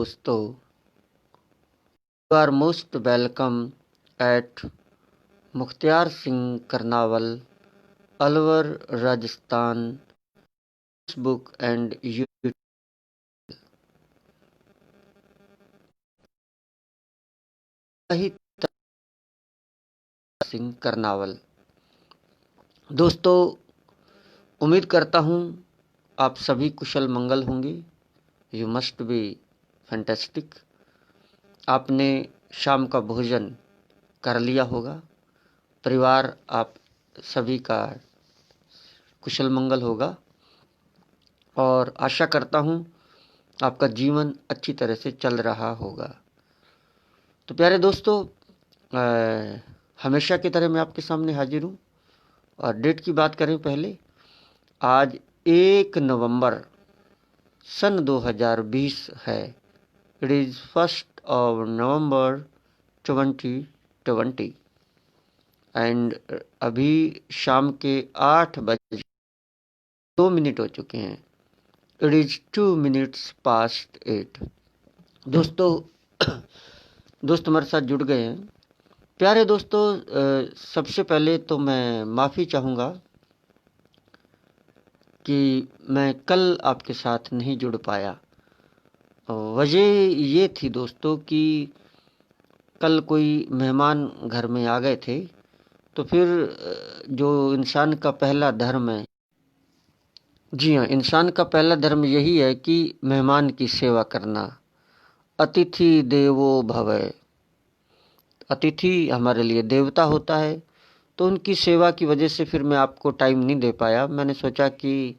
दोस्तों, you are most welcome at Mukhtiyar Singh Karnawal, Alwar, Rajasthan, Facebook and YouTube Singh Karnawal. दोस्तों, उम्मीद करता हूँ आप सभी कुशल मंगल होंगे। You must be fantastic. आपने शाम का भोजन कर लिया होगा। परिवार आप सभी का कुशल मंगल होगा और आशा करता हूँ आपका जीवन अच्छी तरह से चल रहा होगा। तो प्यारे दोस्तों, हमेशा की तरह मैं आपके सामने हाजिर हूँ और डेट की बात करें पहले, आज 1 नवंबर सन 2020 है। इट इज़ 1 नवंबर 2020 एंड अभी शाम के 8 बजे 2 मिनट हो चुके हैं। It is 2 minutes past 8। दोस्तों हमारे साथ जुड़ गए हैं। प्यारे दोस्तों, सबसे पहले तो मैं माफ़ी चाहूँगा कि मैं कल आपके साथ नहीं जुड़ पाया। वजह ये थी दोस्तों कि कल कोई मेहमान घर में आ गए थे, तो फिर जो इंसान का पहला धर्म है, जी हाँ, इंसान का पहला धर्म यही है कि मेहमान की सेवा करना। अतिथि देवो भव। अतिथि हमारे लिए देवता होता है, तो उनकी सेवा की वजह से फिर मैं आपको टाइम नहीं दे पाया। मैंने सोचा कि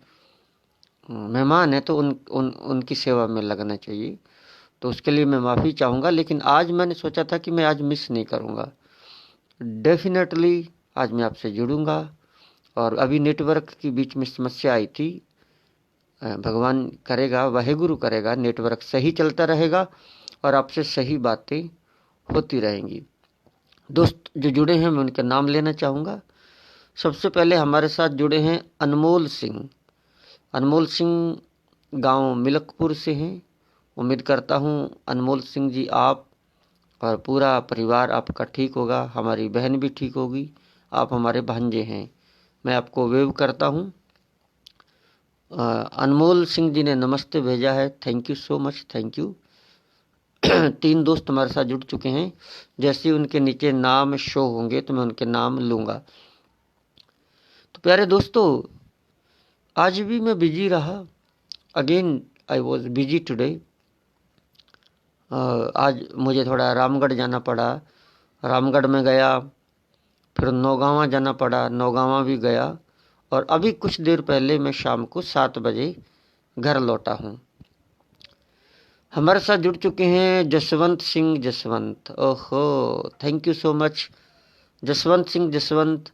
मेहमान है तो उनकी सेवा में लगना चाहिए, तो उसके लिए मैं माफ़ी चाहूँगा। लेकिन आज मैंने सोचा था कि मैं आज मिस नहीं करूँगा। डेफिनेटली आज मैं आपसे जुड़ूंगा। और अभी नेटवर्क की बीच में समस्या आई थी। भगवान करेगा, वाहेगुरु करेगा, नेटवर्क सही चलता रहेगा और आपसे सही बातें होती रहेंगी। दोस्त जो जुड़े हैं मैं उनके नाम लेना चाहूँगा। सबसे पहले हमारे साथ जुड़े हैं अनमोल सिंह। अनमोल सिंह गांव मिलकपुर से हैं। उम्मीद करता हूँ अनमोल सिंह जी आप और पूरा परिवार आपका ठीक होगा। हमारी बहन भी ठीक होगी। आप हमारे भांजे हैं। मैं आपको वेव करता हूँ। अनमोल सिंह जी ने नमस्ते भेजा है। Thank you so much, thank you. 3 दोस्त हमारे साथ जुड़ चुके हैं। जैसे उनके नीचे नाम शो होंगे तो मैं उनके नाम लूँगा। तो प्यारे दोस्तों, आज भी मैं बिजी रहा। Again I was busy today. आज मुझे थोड़ा रामगढ़ जाना पड़ा। रामगढ़ में गया, फिर नौगावा जाना पड़ा, नौगावा भी गया और अभी कुछ देर पहले मैं शाम को 7 बजे घर लौटा हूँ। हमारे साथ जुड़ चुके हैं जसवंत सिंह जसवंत। ओहो, thank you so much Jaswant Singh Jaswant,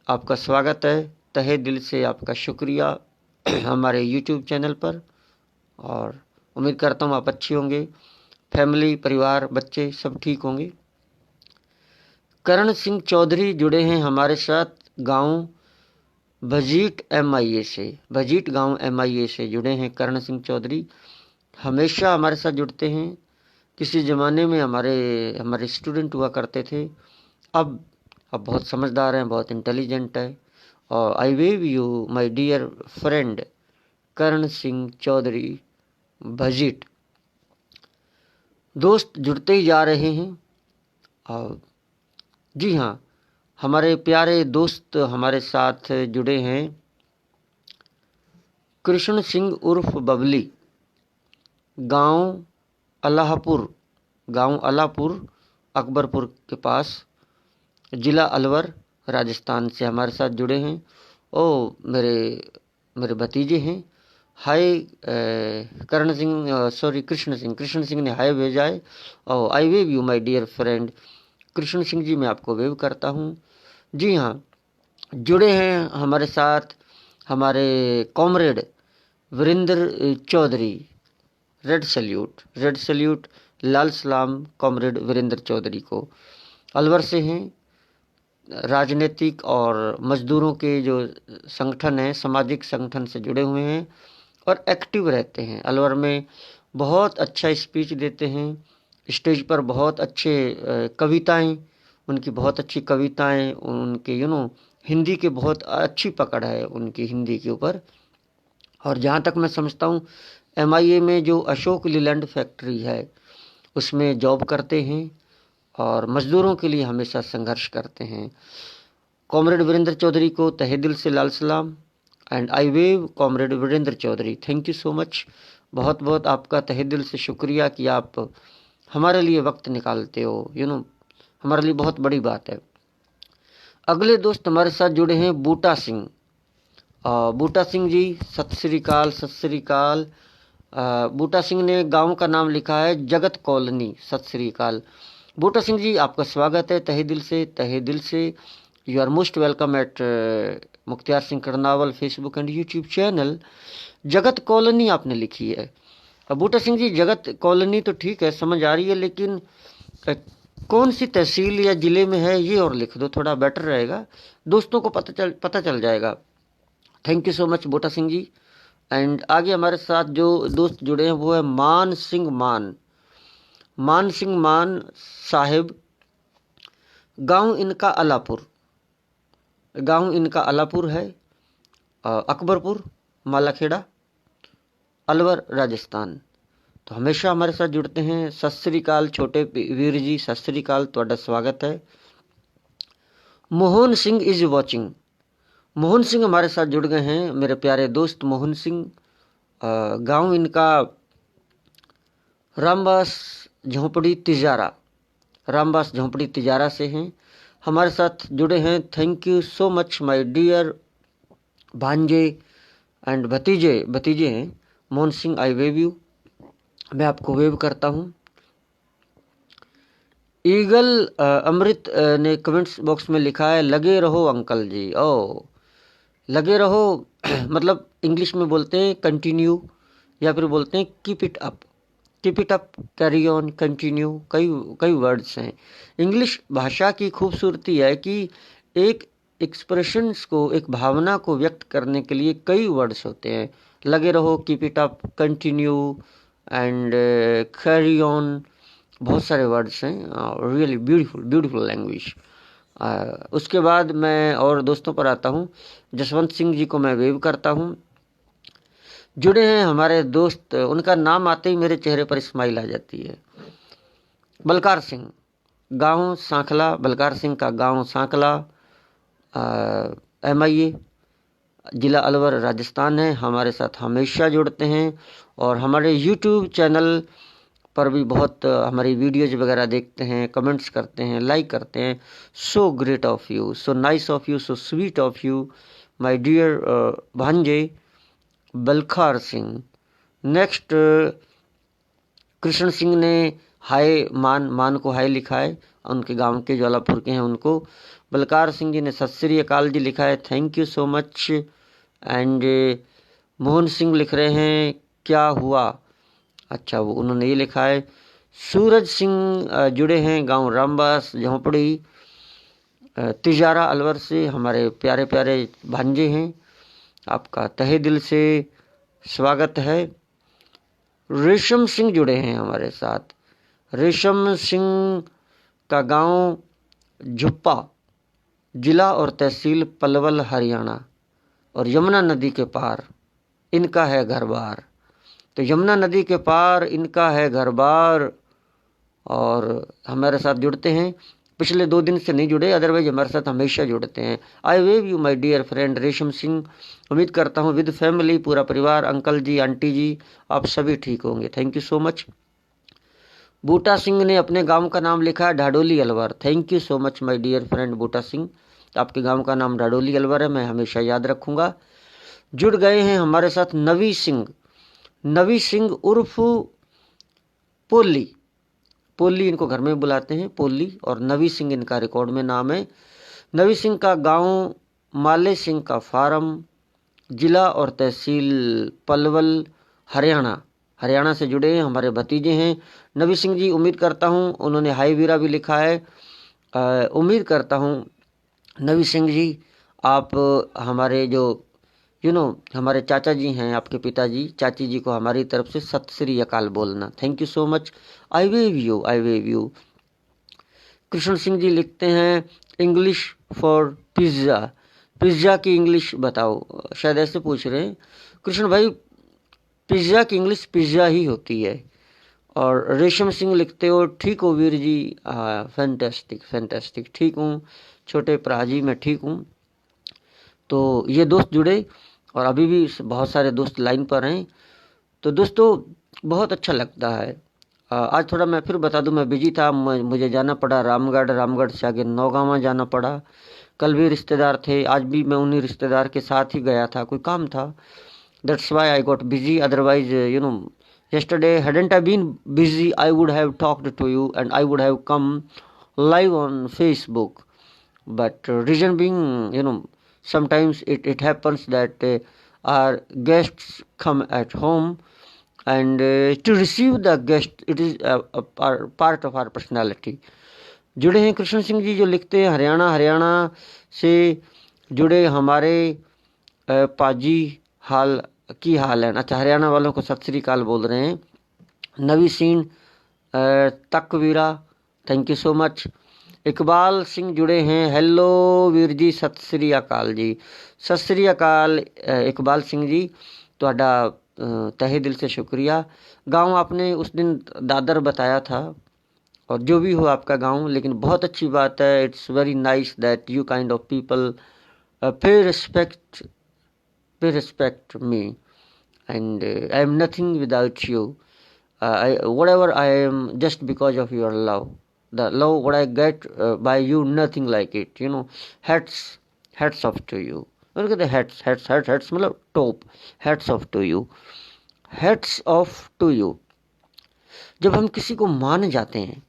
आपका स्वागत है। तहे दिल से आपका शुक्रिया हमारे यूट्यूब चैनल पर। और उम्मीद करता हूँ आप अच्छे होंगे, फैमिली, परिवार, बच्चे सब ठीक होंगे। करण सिंह चौधरी जुड़े हैं हमारे साथ, गांव भजीट MIA से। भजीट गांव MIA से जुड़े हैं करण सिंह चौधरी। हमेशा हमारे साथ जुड़ते हैं। किसी ज़माने में हमारे स्टूडेंट हुआ करते थे। अब बहुत समझदार हैं, बहुत इंटेलिजेंट है। और I wave you my dear friend Karan Singh Chaudhary Bhajeet. दोस्त जुड़ते ही जा रहे हैं। और जी हाँ, हमारे प्यारे दोस्त हमारे साथ जुड़े हैं कृष्ण सिंह उर्फ बबली, गांव अलापुर अकबरपुर के पास, ज़िला अलवर, राजस्थान से हमारे साथ जुड़े हैं। ओ मेरे भतीजे हैं। हाय कृष्ण सिंह ने हाय भेजा है। और I wave you my dear friend Krishna Singh ji, मैं आपको वेव करता हूँ। जी हाँ, जुड़े हैं हमारे साथ हमारे comrade Virendra Chaudhary. Red salute, लाल सलाम कॉमरेड वीरेंद्र चौधरी को। अलवर से हैं। राजनीतिक और मजदूरों के जो संगठन हैं, सामाजिक संगठन से जुड़े हुए हैं और एक्टिव रहते हैं। अलवर में बहुत अच्छा स्पीच देते हैं, स्टेज पर बहुत अच्छे कविताएं, उनकी बहुत अच्छी कविताएं, उनके हिंदी के बहुत अच्छी पकड़ है उनकी हिंदी के ऊपर। और जहाँ तक मैं समझता हूँ MIA में जो अशोक लीलैंड फैक्ट्री है उसमें जॉब करते हैं और मजदूरों के लिए हमेशा संघर्ष करते हैं। कॉमरेड वीरेंद्र चौधरी को तहे दिल से लाल सलाम and I wave comrade Virendra Chaudhary, thank you so much. बहुत बहुत आपका तहे दिल से शुक्रिया कि आप हमारे लिए वक्त निकालते हो, हमारे लिए बहुत बड़ी बात है। अगले दोस्त हमारे साथ जुड़े हैं बूटा सिंह। बूटा सिंह जी सत श्री अकाल, सत श्री अकाल। बूटा सिंह ने गांव का नाम लिखा है जगत कॉलोनी। सत श्री अकाल बूटा सिंह जी, आपका स्वागत है तहे दिल से, तहे दिल से। You are most welcome at Mukhtiyar Singh Karnawal Facebook and YouTube channel. Jagat colony आपने लिखी है। बूटा सिंह जी, जगत कॉलोनी तो ठीक है, समझ आ रही है, लेकिन कौन सी तहसील या ज़िले में है ये और लिख दो, थोड़ा बेटर रहेगा, दोस्तों को पता चल जाएगा। Thank you so much Buta Singh ji. And आगे हमारे साथ जो दोस्त जुड़े हैं वो है मान सिंह मान साहिब। गांव इनका अलापुर है, अकबरपुर मालाखेड़ा, अलवर राजस्थान। तो हमेशा हमारे साथ जुड़ते हैं। सत श्री अकाल छोटे वीर जी, सत श्री अकाल, ਤੁਹਾਡਾ स्वागत है। Mohan Singh is watching. मोहन सिंह हमारे साथ जुड़ गए हैं, मेरे प्यारे दोस्त मोहन सिंह। गांव इनका रामबास झोंपड़ी तिजारा से हैं, हमारे साथ जुड़े हैं। Thank you so much my dear भांजे एंड भतीजे हैं Mohan Singh, I wave you, मैं आपको वेव करता हूँ। ईगल अमृत ने कमेंट्स बॉक्स में लिखा है लगे रहो अंकल जी। लगे रहो मतलब इंग्लिश में बोलते हैं कंटिन्यू, या फिर बोलते हैं keep it up, carry on, continue, कई वर्ड्स हैं। इंग्लिश भाषा की खूबसूरती है कि एक एक्सप्रेशंस को, एक भावना को व्यक्त करने के लिए कई वर्ड्स होते हैं। लगे रहो, keep it up, continue and carry on, बहुत सारे वर्ड्स हैं। Really beautiful language. उसके बाद मैं और दोस्तों पर आता हूँ। जसवंत सिंह जी को मैं वेव करता हूँ। जुड़े हैं हमारे दोस्त, उनका नाम आते ही मेरे चेहरे पर स्माइल आ जाती है। बलकार सिंह, गांव सांखला, बलकार सिंह का गांव सांखला, MIA जिला अलवर राजस्थान है, हमारे साथ हमेशा जुड़ते हैं और हमारे यूट्यूब चैनल पर भी बहुत हमारी वीडियोज वगैरह देखते हैं, कमेंट्स करते हैं, लाइक करते हैं। So great of you, so nice of you, so sweet of you my dear भांजे बलकार सिंह। नेक्स्ट कृष्ण सिंह ने हाय मान को हाय लिखा है, उनके गांव के ज्वालापुर के हैं उनको। बलकार सिंह जी ने सत श्री अकाल जी लिखा है, thank you so much. And Mohan Singh लिख रहे हैं क्या हुआ, अच्छा वो उन्होंने ये लिखा है। सूरज सिंह जुड़े हैं गांव रामबास झोंपड़ी तिजारा अलवर से, हमारे प्यारे प्यारे भांजे हैं, आपका तहे दिल से स्वागत है। रेशम सिंह जुड़े हैं हमारे साथ। रेशम सिंह का गांव झुप्पा, जिला और तहसील पलवल हरियाणा, और यमुना नदी के पार इनका है घर बार। तो यमुना नदी के पार इनका है घर बार और हमारे साथ जुड़ते हैं। पिछले 2 दिन से नहीं जुड़े, अदरवाइज हमारे साथ हमेशा जुड़ते हैं। I wave you my dear friend Resham Singh. उम्मीद करता हूँ विद फैमिली, पूरा परिवार, अंकल जी, आंटी जी, आप सभी ठीक होंगे। Thank you so much. बूटा सिंह ने अपने गांव का नाम लिखा है Dhadoli Alwar. Thank you so much my dear friend Buta Singh, आपके गांव का नाम ढाडोली अलवर है, मैं हमेशा याद रखूंगा। जुड़ गए हैं हमारे साथ नवी सिंह उर्फ पोली इनको घर में बुलाते हैं, पोली, और नवी सिंह इनका रिकॉर्ड में नाम है। नवी सिंह का गांव माले सिंह का फार्म, जिला और तहसील पलवल हरियाणा से जुड़े हैं, हमारे भतीजे हैं नवी सिंह जी। उम्मीद करता हूं, उन्होंने हाई वीरा भी लिखा है। उम्मीद करता हूं नवी सिंह जी आप हमारे जो हमारे चाचा जी हैं, आपके पिताजी, चाची जी को हमारी तरफ से सत श्री अकाल बोलना। Thank you so much. I wave you, I wave you. Krishna Singh ji लिखते हैं इंग्लिश फॉर पिज्ज़ा, पिज्ज़ा की इंग्लिश बताओ, शायद ऐसे पूछ रहे हैं कृष्ण भाई। पिज्ज़ा की इंग्लिश पिज्ज़ा ही होती है। और रेशम सिंह लिखते हो ठीक हो वीर जी, फैंटेस्टिक फैंटेस्टिक, ठीक हूँ छोटे भरा जी, मैं ठीक हूँ। तो ये दोस्त जुड़े और अभी भी बहुत सारे दोस्त लाइन पर हैं। तो दोस्तों बहुत अच्छा लगता है। आज थोड़ा मैं फिर बता दूं, मैं बिजी था, मुझे जाना पड़ा रामगढ़, रामगढ़ से आगे नौगांवा जाना पड़ा। कल भी रिश्तेदार थे, आज भी मैं उन्हीं रिश्तेदार के साथ ही गया था, कोई काम था। That's why I got busy, otherwise yesterday hadn't I been busy I would have talked to you and I would have come live on Facebook. But reason being, sometimes it happens that our guests come at home and to receive the guest it is a part of our personality. जुड़े हैं कृष्ण सिंह जी जो लिखते हैं हरियाणा से जुड़े हमारे पाजी हाल की हाल है। अच्छा, हरियाणा वालों को सत श्री अकाल बोल रहे हैं। नवी सीन तकवीरा, thank you so much. Iqbal Singh जुड़े हैं, हेलो वीर जी, सत श्री अकाल जी, सत श्री अकाल इकबाल सिंह जी, ਤੁਹਾਡਾ तहे दिल से शुक्रिया। गांव आपने उस दिन दादर बताया था, और जो भी हो आपका गांव, लेकिन बहुत अच्छी बात है, it's very nice that you kind of people पे respect me, and I am nothing without you. Whatever I am, just because of your love. The love what I get by you, nothing like it. Hats off to you. Look at the hats मतलब top. Hats off to you. Hats off to you. जब हम किसी को मान जाते हैं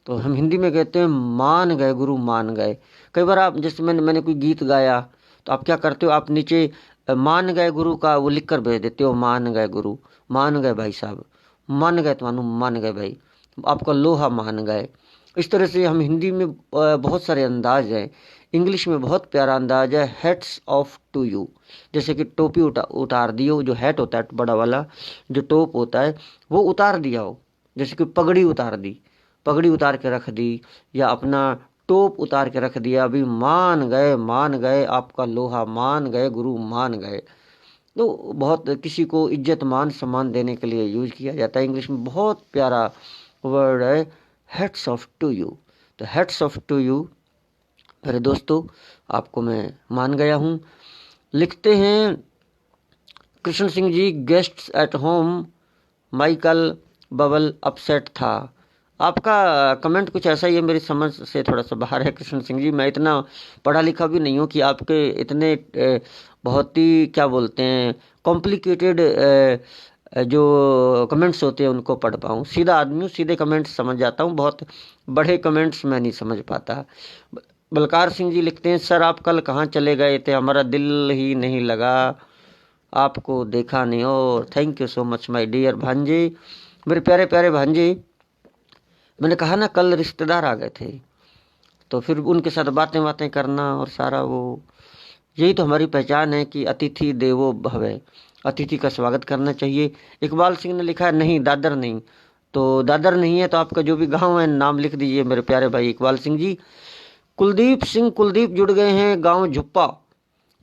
तो हम हिंदी में कहते हैं मान गए गुरु, मान गए। कई बार आप, जैसे मैंने कोई गीत गाया तो आप क्या करते हो, आप नीचे मान गए गुरु का वो लिख कर भेज देते हो, मान गए गुरु, मान गए भाई साहब, मान गए तुम्हानू, मान गए भाई, आपका लोहा मान गए। इस तरह से हम हिंदी में बहुत सारे अंदाज हैं। इंग्लिश में बहुत प्यारा अंदाज है, हेड्स ऑफ टू यू। जैसे कि टोपी उतार दी हो, जो हैट होता है बड़ा वाला, जो टोप होता है वो उतार दिया हो। जैसे कि पगड़ी उतार दी, पगड़ी उतार के रख दी, या अपना टोप उतार के रख दिया, अभी मान गए आपका लोहा, मान गए गुरु, मान गए। तो बहुत किसी को इज्जत मान सम्मान देने के लिए यूज किया जाता है। इंग्लिश में बहुत प्यारा वर्ड है, हेड्स ऑफ टू यू। तो हेड्स ऑफ टू यू मेरे दोस्तों, आपको मैं मान गया हूँ। लिखते हैं Krishna Singh ji, guests at home, Michael बबल अपसेट था। आपका कमेंट कुछ ऐसा ही है, मेरी समझ से थोड़ा सा बाहर है कृष्ण सिंह जी। मैं इतना पढ़ा लिखा भी नहीं हूँ कि आपके इतने बहुत ही क्या बोलते हैं कॉम्प्लिकेटेड जो कमेंट्स होते हैं उनको पढ़ पाऊँ। सीधा आदमी हूँ, सीधे कमेंट्स समझ जाता हूँ, बहुत बड़े कमेंट्स मैं नहीं समझ पाता। बलकार सिंह जी लिखते हैं, सर आप कल कहाँ चले गए थे, हमारा दिल ही नहीं लगा, आपको देखा नहीं। और thank you so much my dear भांजे, मेरे प्यारे प्यारे भांजे। मैंने कहा ना कल रिश्तेदार आ गए थे, तो फिर उनके साथ बातें करना और सारा वो, यही तो हमारी पहचान है कि अतिथि देवो भव, अतिथि का स्वागत करना चाहिए। इकबाल सिंह ने लिखा है नहीं दादर नहीं, तो दादर नहीं है तो आपका जो भी गांव है नाम लिख दीजिए मेरे प्यारे भाई इकबाल सिंह जी। कुलदीप जुड़ गए हैं, गांव झुप्पा,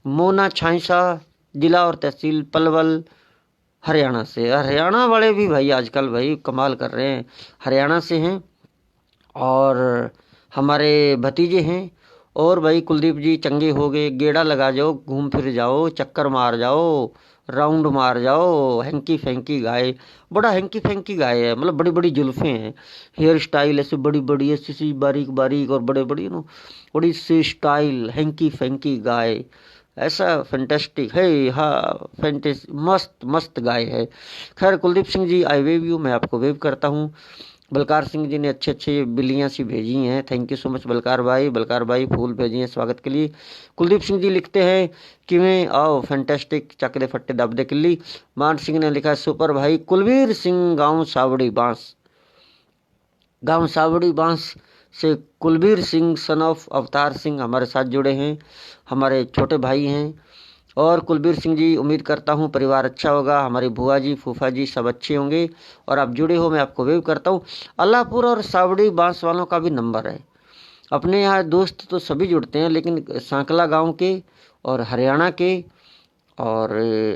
मोना छाइसा, जिला और तहसील पलवल, हरियाणा से। हरियाणा वाले भी भाई आजकल भाई कमाल कर रहे हैं, हरियाणा से हैं और हमारे भतीजे हैं। और भाई कुलदीप जी चंगे हो गए, गेड़ा लगा जाओ, घूम फिर जाओ, चक्कर मार जाओ, राउंड मार जाओ। हैंकी फैंकी गाय, बड़ा हैंकी फैंकी गाय है, मतलब बड़ी बड़ी जुल्फें हैं, हेयर स्टाइल ऐसे बड़ी बड़ी ऐसी सी बारीक बारीक और बड़े बड़ी बड़ी सी स्टाइल, हैंकी फैंकी गाय, ऐसा फैंटेस्टिक है। हाँ फैंटेस मस्त मस्त गाय है। खैर कुलदीप सिंह जी आई वेव यू, मैं आपको वेव करता हूँ। बलकार सिंह जी ने अच्छे बिल्लियाँ सी भेजी हैं, thank you so much Balkar भाई फूल भेजी हैं स्वागत के लिए। कुलदीप सिंह जी लिखते हैं कि मैं आओ फैंटेस्टिक, चकदे फट्टे दबदे किल्ली। मान सिंह ने लिखा है सुपर भाई। कुलवीर सिंह गांव सावड़ी बांस से कुलबीर सिंह सन ऑफ अवतार सिंह हमारे साथ जुड़े हैं, हमारे छोटे भाई हैं। और कुलबीर सिंह जी, उम्मीद करता हूँ परिवार अच्छा होगा, हमारी बुआ जी फूफा जी सब अच्छे होंगे और आप जुड़े हो, मैं आपको वेव करता हूँ। अल्लाहपुर और सावड़ी बांस वालों का भी नंबर है। अपने यहाँ दोस्त तो सभी जुड़ते हैं, लेकिन सांकला गांव के और हरियाणा के और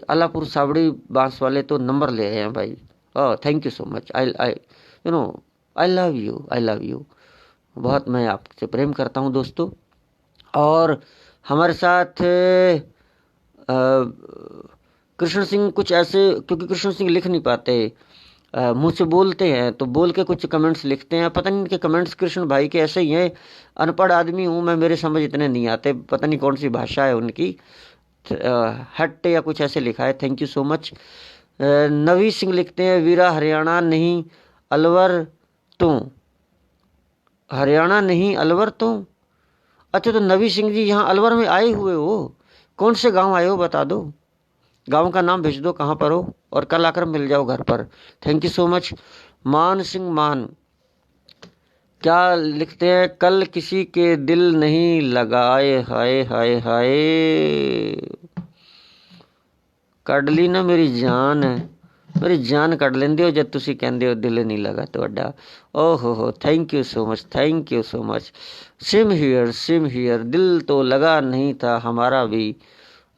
अल्लाहपुर सावड़ी बांस वाले तो नंबर ले रहे हैं भाई। Oh thank you so much. I you know I love you, I love you. बहुत मैं आपसे प्रेम करता हूँ दोस्तों। और हमारे साथ कृष्ण सिंह कुछ ऐसे, क्योंकि कृष्ण सिंह लिख नहीं पाते, मुंह से बोलते हैं तो बोल के कुछ कमेंट्स लिखते हैं। पता नहीं इनके कमेंट्स कृष्ण भाई के ऐसे ही हैं। अनपढ़ आदमी हूँ मैं, मेरे समझ इतने नहीं आते, पता नहीं कौन सी भाषा है उनकी। हट या कुछ ऐसे लिखा है। Thank you so much. Navi Singh लिखते हैं वीरा हरियाणा नहीं अलवर तो, हरियाणा नहीं अलवर तो। अच्छा तो नवी सिंह जी यहाँ अलवर में आए हुए हो, कौन से गांव आए हो बता दो, गांव का नाम भेज दो कहाँ पर हो, और कल आकर मिल जाओ घर पर। Thank you so much. मान सिंह मान क्या लिखते हैं, कल किसी के दिल नहीं लगाए, हाय हाय हाय, ਕੱਢ ਲਈ ना मेरी जान, मेरी जान ਕੱਢ ਲੈਂਦੇ ਹੋ जब ਤੁਸੀਂ ਕਹਿੰਦੇ हो दिल नहीं लगा ਤੁਹਾਡਾ। ओहो हो, thank you so much, thank you so much. Same here, same here, दिल तो लगा नहीं था हमारा भी,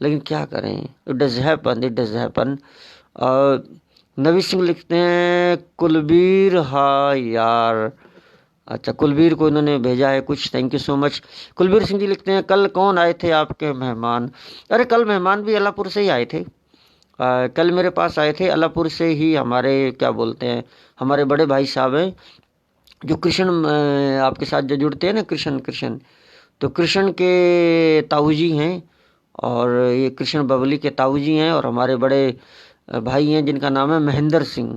लेकिन क्या करें, it does happen, it does happen. Navi Singh लिखते हैं कुलबीर हाँ यार। अच्छा कुलबीर को इन्होंने भेजा है कुछ, thank you so much. Kulbir Singh ji लिखते हैं कल कौन आए थे आपके मेहमान। अरे कल मेहमान भी अल्लाहपुर से ही आए थे। कल मेरे पास आए थे अल्लाहपुर से ही, हमारे क्या बोलते हैं, हमारे बड़े भाई साहब हैं जो कृष्ण, आपके साथ जो जुड़ते हैं ना, कृष्ण कृष्ण, तो कृष्ण के ताऊ जी हैं, और ये कृष्ण बबली के ताऊ जी हैं, और हमारे बड़े भाई हैं जिनका नाम है महेंद्र सिंह।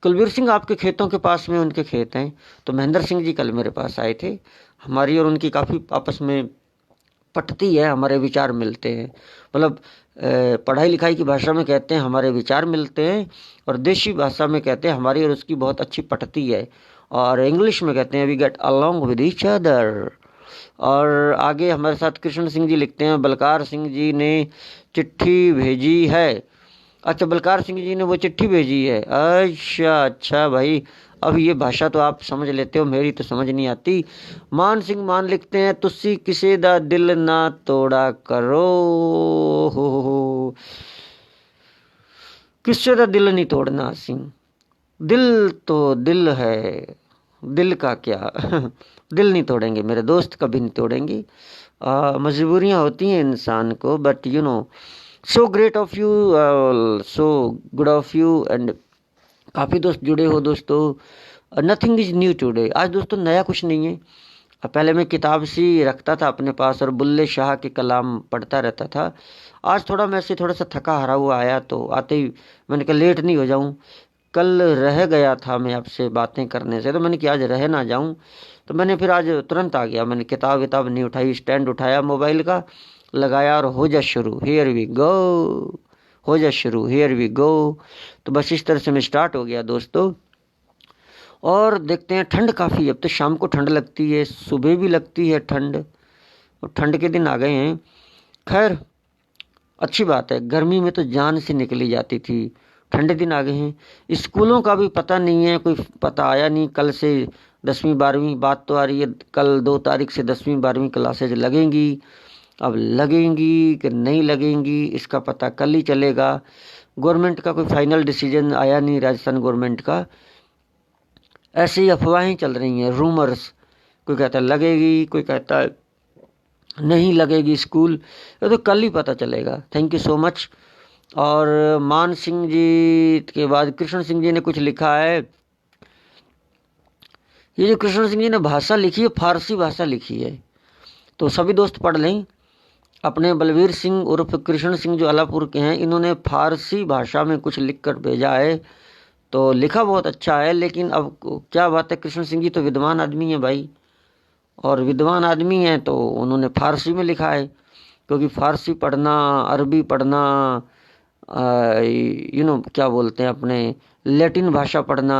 कुलबीर सिंह आपके खेतों के पास में उनके खेत हैं, तो महेंद्र सिंह जी कल मेरे पास आए थे। हमारी और उनकी काफ़ी आपस में पटती है, हमारे विचार मिलते हैं। मतलब पढ़ाई लिखाई की भाषा में कहते हैं हमारे विचार मिलते हैं, और देशी भाषा में कहते हैं हमारी और उसकी बहुत अच्छी पटती है, और इंग्लिश में कहते हैं we get along with each other. और आगे हमारे साथ कृष्ण सिंह जी लिखते हैं बलकार सिंह जी ने चिट्ठी भेजी है। अच्छा बलकार सिंह जी ने वो चिट्ठी भेजी है, अच्छा अच्छा भाई, अब ये भाषा तो आप समझ लेते हो, मेरी तो समझ नहीं आती। मान सिंह मान लिखते हैं तुसी किसी दा दिल ना तोड़ा करो, हो किसी दा दिल नहीं तोड़ना सिंह, दिल तो दिल है, दिल का क्या दिल नहीं तोड़ेंगे मेरे दोस्त, कभी नहीं तोड़ेंगे। मजबूरियाँ होती हैं इंसान को, but you know so great of you, so good of you, and काफ़ी दोस्त जुड़े हो दोस्तों। नथिंग इज न्यू टुडे, आज दोस्तों नया कुछ नहीं है। पहले मैं किताब सी रखता था अपने पास और बुल्ले शाह के कलाम पढ़ता रहता था। आज थोड़ा मैं से थोड़ा सा थका हारा हुआ आया, तो आते ही मैंने कहा लेट नहीं हो जाऊं, कल रह गया था मैं आपसे बातें करने से, तो मैंने कहा आज रह ना जाऊं, तो मैंने फिर आज तुरंत आ गया। मैंने किताब विताब नहीं उठाई, स्टैंड उठाया मोबाइल का, लगाया और हो जा शुरू, हियर वी गो, हो जा शुरू, हियर वी गो। तो बस इस तरह से मैं स्टार्ट हो गया दोस्तों। और देखते हैं ठंड काफ़ी, अब तो शाम को ठंड लगती है, सुबह भी लगती है ठंड, और ठंड के दिन आ गए हैं। खैर अच्छी बात है, गर्मी में तो जान से निकली जाती थी, ठंडे दिन आ गए हैं। स्कूलों का भी पता नहीं है, कोई पता आया नहीं। कल से 10वीं 12वीं बात तो आ रही है, कल 2 तारीख से 10वीं 12वीं क्लासेज लगेंगी। अब लगेंगी कि नहीं लगेंगी इसका पता कल ही चलेगा। गवर्नमेंट का कोई फाइनल डिसीजन आया नहीं, राजस्थान गवर्नमेंट का, ऐसे ही अफवाहें चल रही हैं, रूमर्स, कोई कहता है लगेगी, कोई कहता है नहीं लगेगी स्कूल, ये तो कल ही पता चलेगा। Thank you so much. और मान सिंह जी के बाद कृष्ण सिंह जी ने कुछ लिखा है, ये जो कृष्ण सिंह जी ने भाषा लिखी है फारसी भाषा लिखी है, तो सभी दोस्त पढ़ लें। अपने बलवीर सिंह उर्फ कृष्ण सिंह जो अलापुर के हैं, इन्होंने फारसी भाषा में कुछ लिख कर भेजा है, तो लिखा बहुत अच्छा है। लेकिन अब क्या बात है, कृष्ण सिंह जी तो विद्वान आदमी हैं भाई, और विद्वान आदमी हैं तो उन्होंने फारसी में लिखा है, क्योंकि फारसी पढ़ना, अरबी पढ़ना, क्या बोलते हैं अपने लैटिन भाषा पढ़ना,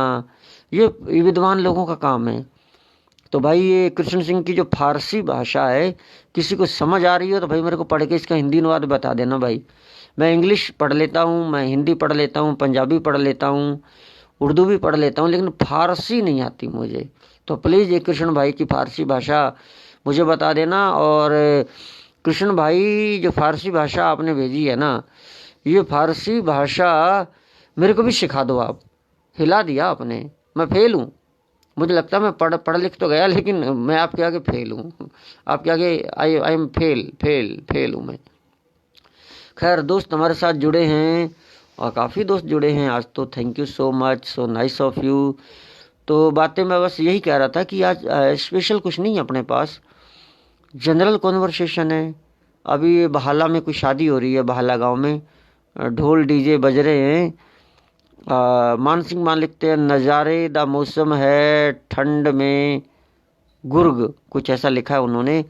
ये विद्वान लोगों का काम है। तो भाई ये कृष्ण सिंह की जो फारसी भाषा है, किसी को समझ आ रही हो तो भाई मेरे को पढ़ के इसका हिंदी अनुवाद बता देना भाई। मैं इंग्लिश पढ़ लेता हूँ, मैं हिंदी पढ़ लेता हूँ, पंजाबी पढ़ लेता हूँ, उर्दू भी पढ़ लेता हूँ, लेकिन फारसी नहीं आती मुझे। तो प्लीज़ ये कृष्ण भाई की फारसी भाषा मुझे बता देना। और कृष्ण भाई जो फारसी भाषा आपने भेजी है ना, ये फारसी भाषा मेरे को भी सिखा दो आप। हिला दिया आपने, मैं फेल हूँ। मुझे लगता है मैं पढ़ लिख तो गया, लेकिन मैं आपके आगे फेल हूँ। आपके आगे आई एम फेल हूँ मैं। खैर दोस्त हमारे साथ जुड़े हैं और काफ़ी दोस्त जुड़े हैं आज तो। Thank you so much, so nice of you. तो बातें मैं बस यही कह रहा था कि आज स्पेशल कुछ नहीं है अपने पास, जनरल कॉन्वर्सेशन है। अभी बहाला में कोई शादी हो रही है, बहाला गांव में ढोल डीजे बज रहे हैं। मान सिंह मान लिखते हैं, नज़ारे दा मौसम है ठंड में गुर्ग, कुछ ऐसा लिखा है उन्होंने।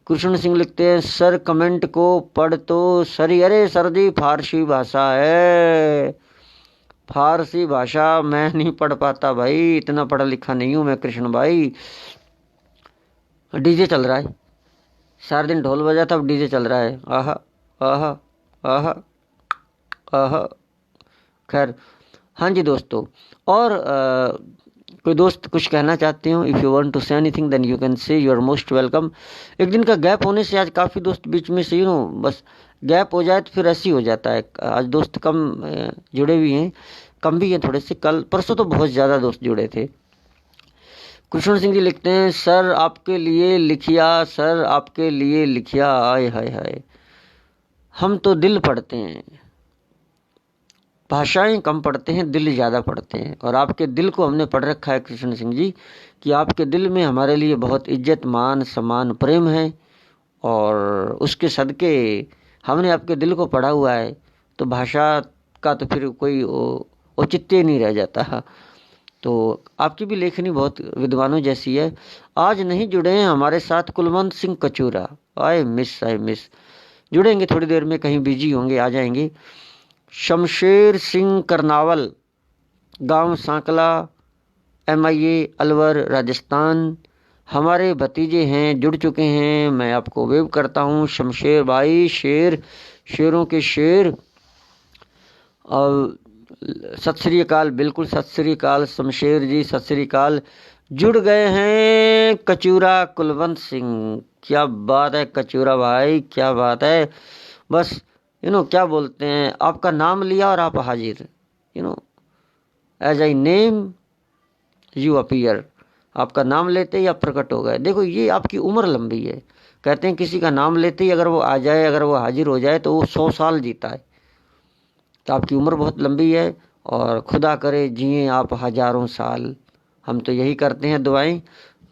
कृष्ण सिंह लिखते हैं, सर कमेंट को पढ़ तो सरी, अरे सर जी फारसी भाषा है, फारसी भाषा मैं नहीं पढ़ पाता भाई, इतना पढ़ा लिखा नहीं हूँ मैं कृष्ण भाई। डीजे चल रहा है, सारे दिन ढोल बजा था, अब डीजे चल रहा है। आहा आहा आहा आहा। खैर हाँ जी दोस्तों, और कोई दोस्त कुछ कहना चाहते हो? If you want to say anything then you can say, you are most welcome. एक दिन का गैप होने से आज काफ़ी दोस्त बीच में से बस गैप हो जाए तो फिर ऐसे ही हो जाता है। आज दोस्त कम जुड़े हुए हैं, कम भी हैं थोड़े से। कल परसों तो बहुत ज़्यादा दोस्त जुड़े थे। कृष्ण सिंह जी लिखते हैं, सर आपके लिए लिखिया, सर आपके लिए लिखिया, आय हाय हाय। हम तो दिल पढ़ते हैं, भाषाएं कम पढ़ते हैं, दिल ज़्यादा पढ़ते हैं। और आपके दिल को हमने पढ़ रखा है कृष्ण सिंह जी, कि आपके दिल में हमारे लिए बहुत इज्जत मान सम्मान प्रेम है, और उसके सदके हमने आपके दिल को पढ़ा हुआ है। तो भाषा का तो फिर कोई औचित्य नहीं रह जाता। तो आपकी भी लेखनी बहुत विद्वानों जैसी है। आज नहीं जुड़े हैं हमारे साथ कुलवंत सिंह कचूरा, आई मिस। जुड़ेंगे थोड़ी देर में, कहीं बिजी होंगे, आ जाएंगे। शमशेर सिंह करनावल, गांव सांकला, MIA अलवर राजस्थान, हमारे भतीजे हैं, जुड़ चुके हैं। मैं आपको वेव करता हूँ शमशेर भाई, शेरों के शेर। और सत श्री अकाल, बिल्कुल सत श्री अकाल शमशेर जी, सत श्री अकाल। जुड़ गए हैं कचूरा कुलवंत सिंह, क्या बात है कचूरा भाई, क्या बात है। बस क्या बोलते हैं, आपका नाम लिया और आप हाजिर, as I name you appear. आपका नाम लेते ही आप प्रकट हो गए। देखो ये आपकी उम्र लंबी है। कहते हैं किसी का नाम लेते ही अगर वो आ जाए, अगर वो हाजिर हो जाए तो वो 100 साल जीता है। तो आपकी उम्र बहुत लंबी है, और खुदा करे जिए आप हजारों साल। हम तो यही करते हैं दुआएं।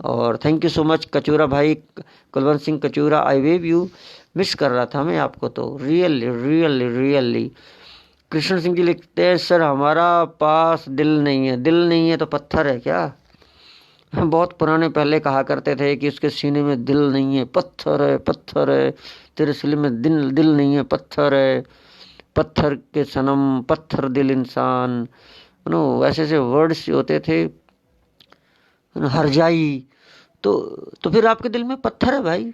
और thank you so much Kachura भाई, कुलवंत सिंह कचूरा, आई वेव यू। मिस कर रहा था मैं आपको तो, रियली। कृष्ण सिंह जी लिखते हैं, सर हमारा पास दिल नहीं है। दिल नहीं है तो पत्थर है क्या? बहुत पुराने पहले कहा करते थे कि उसके सीने में दिल नहीं है, पत्थर है। तेरे सीने में दिल नहीं है, पत्थर है। पत्थर के सनम, पत्थर दिल इंसान, वैसे ऐसे वर्ड्स होते थे। हरजाई, तो फिर आपके दिल में पत्थर है भाई।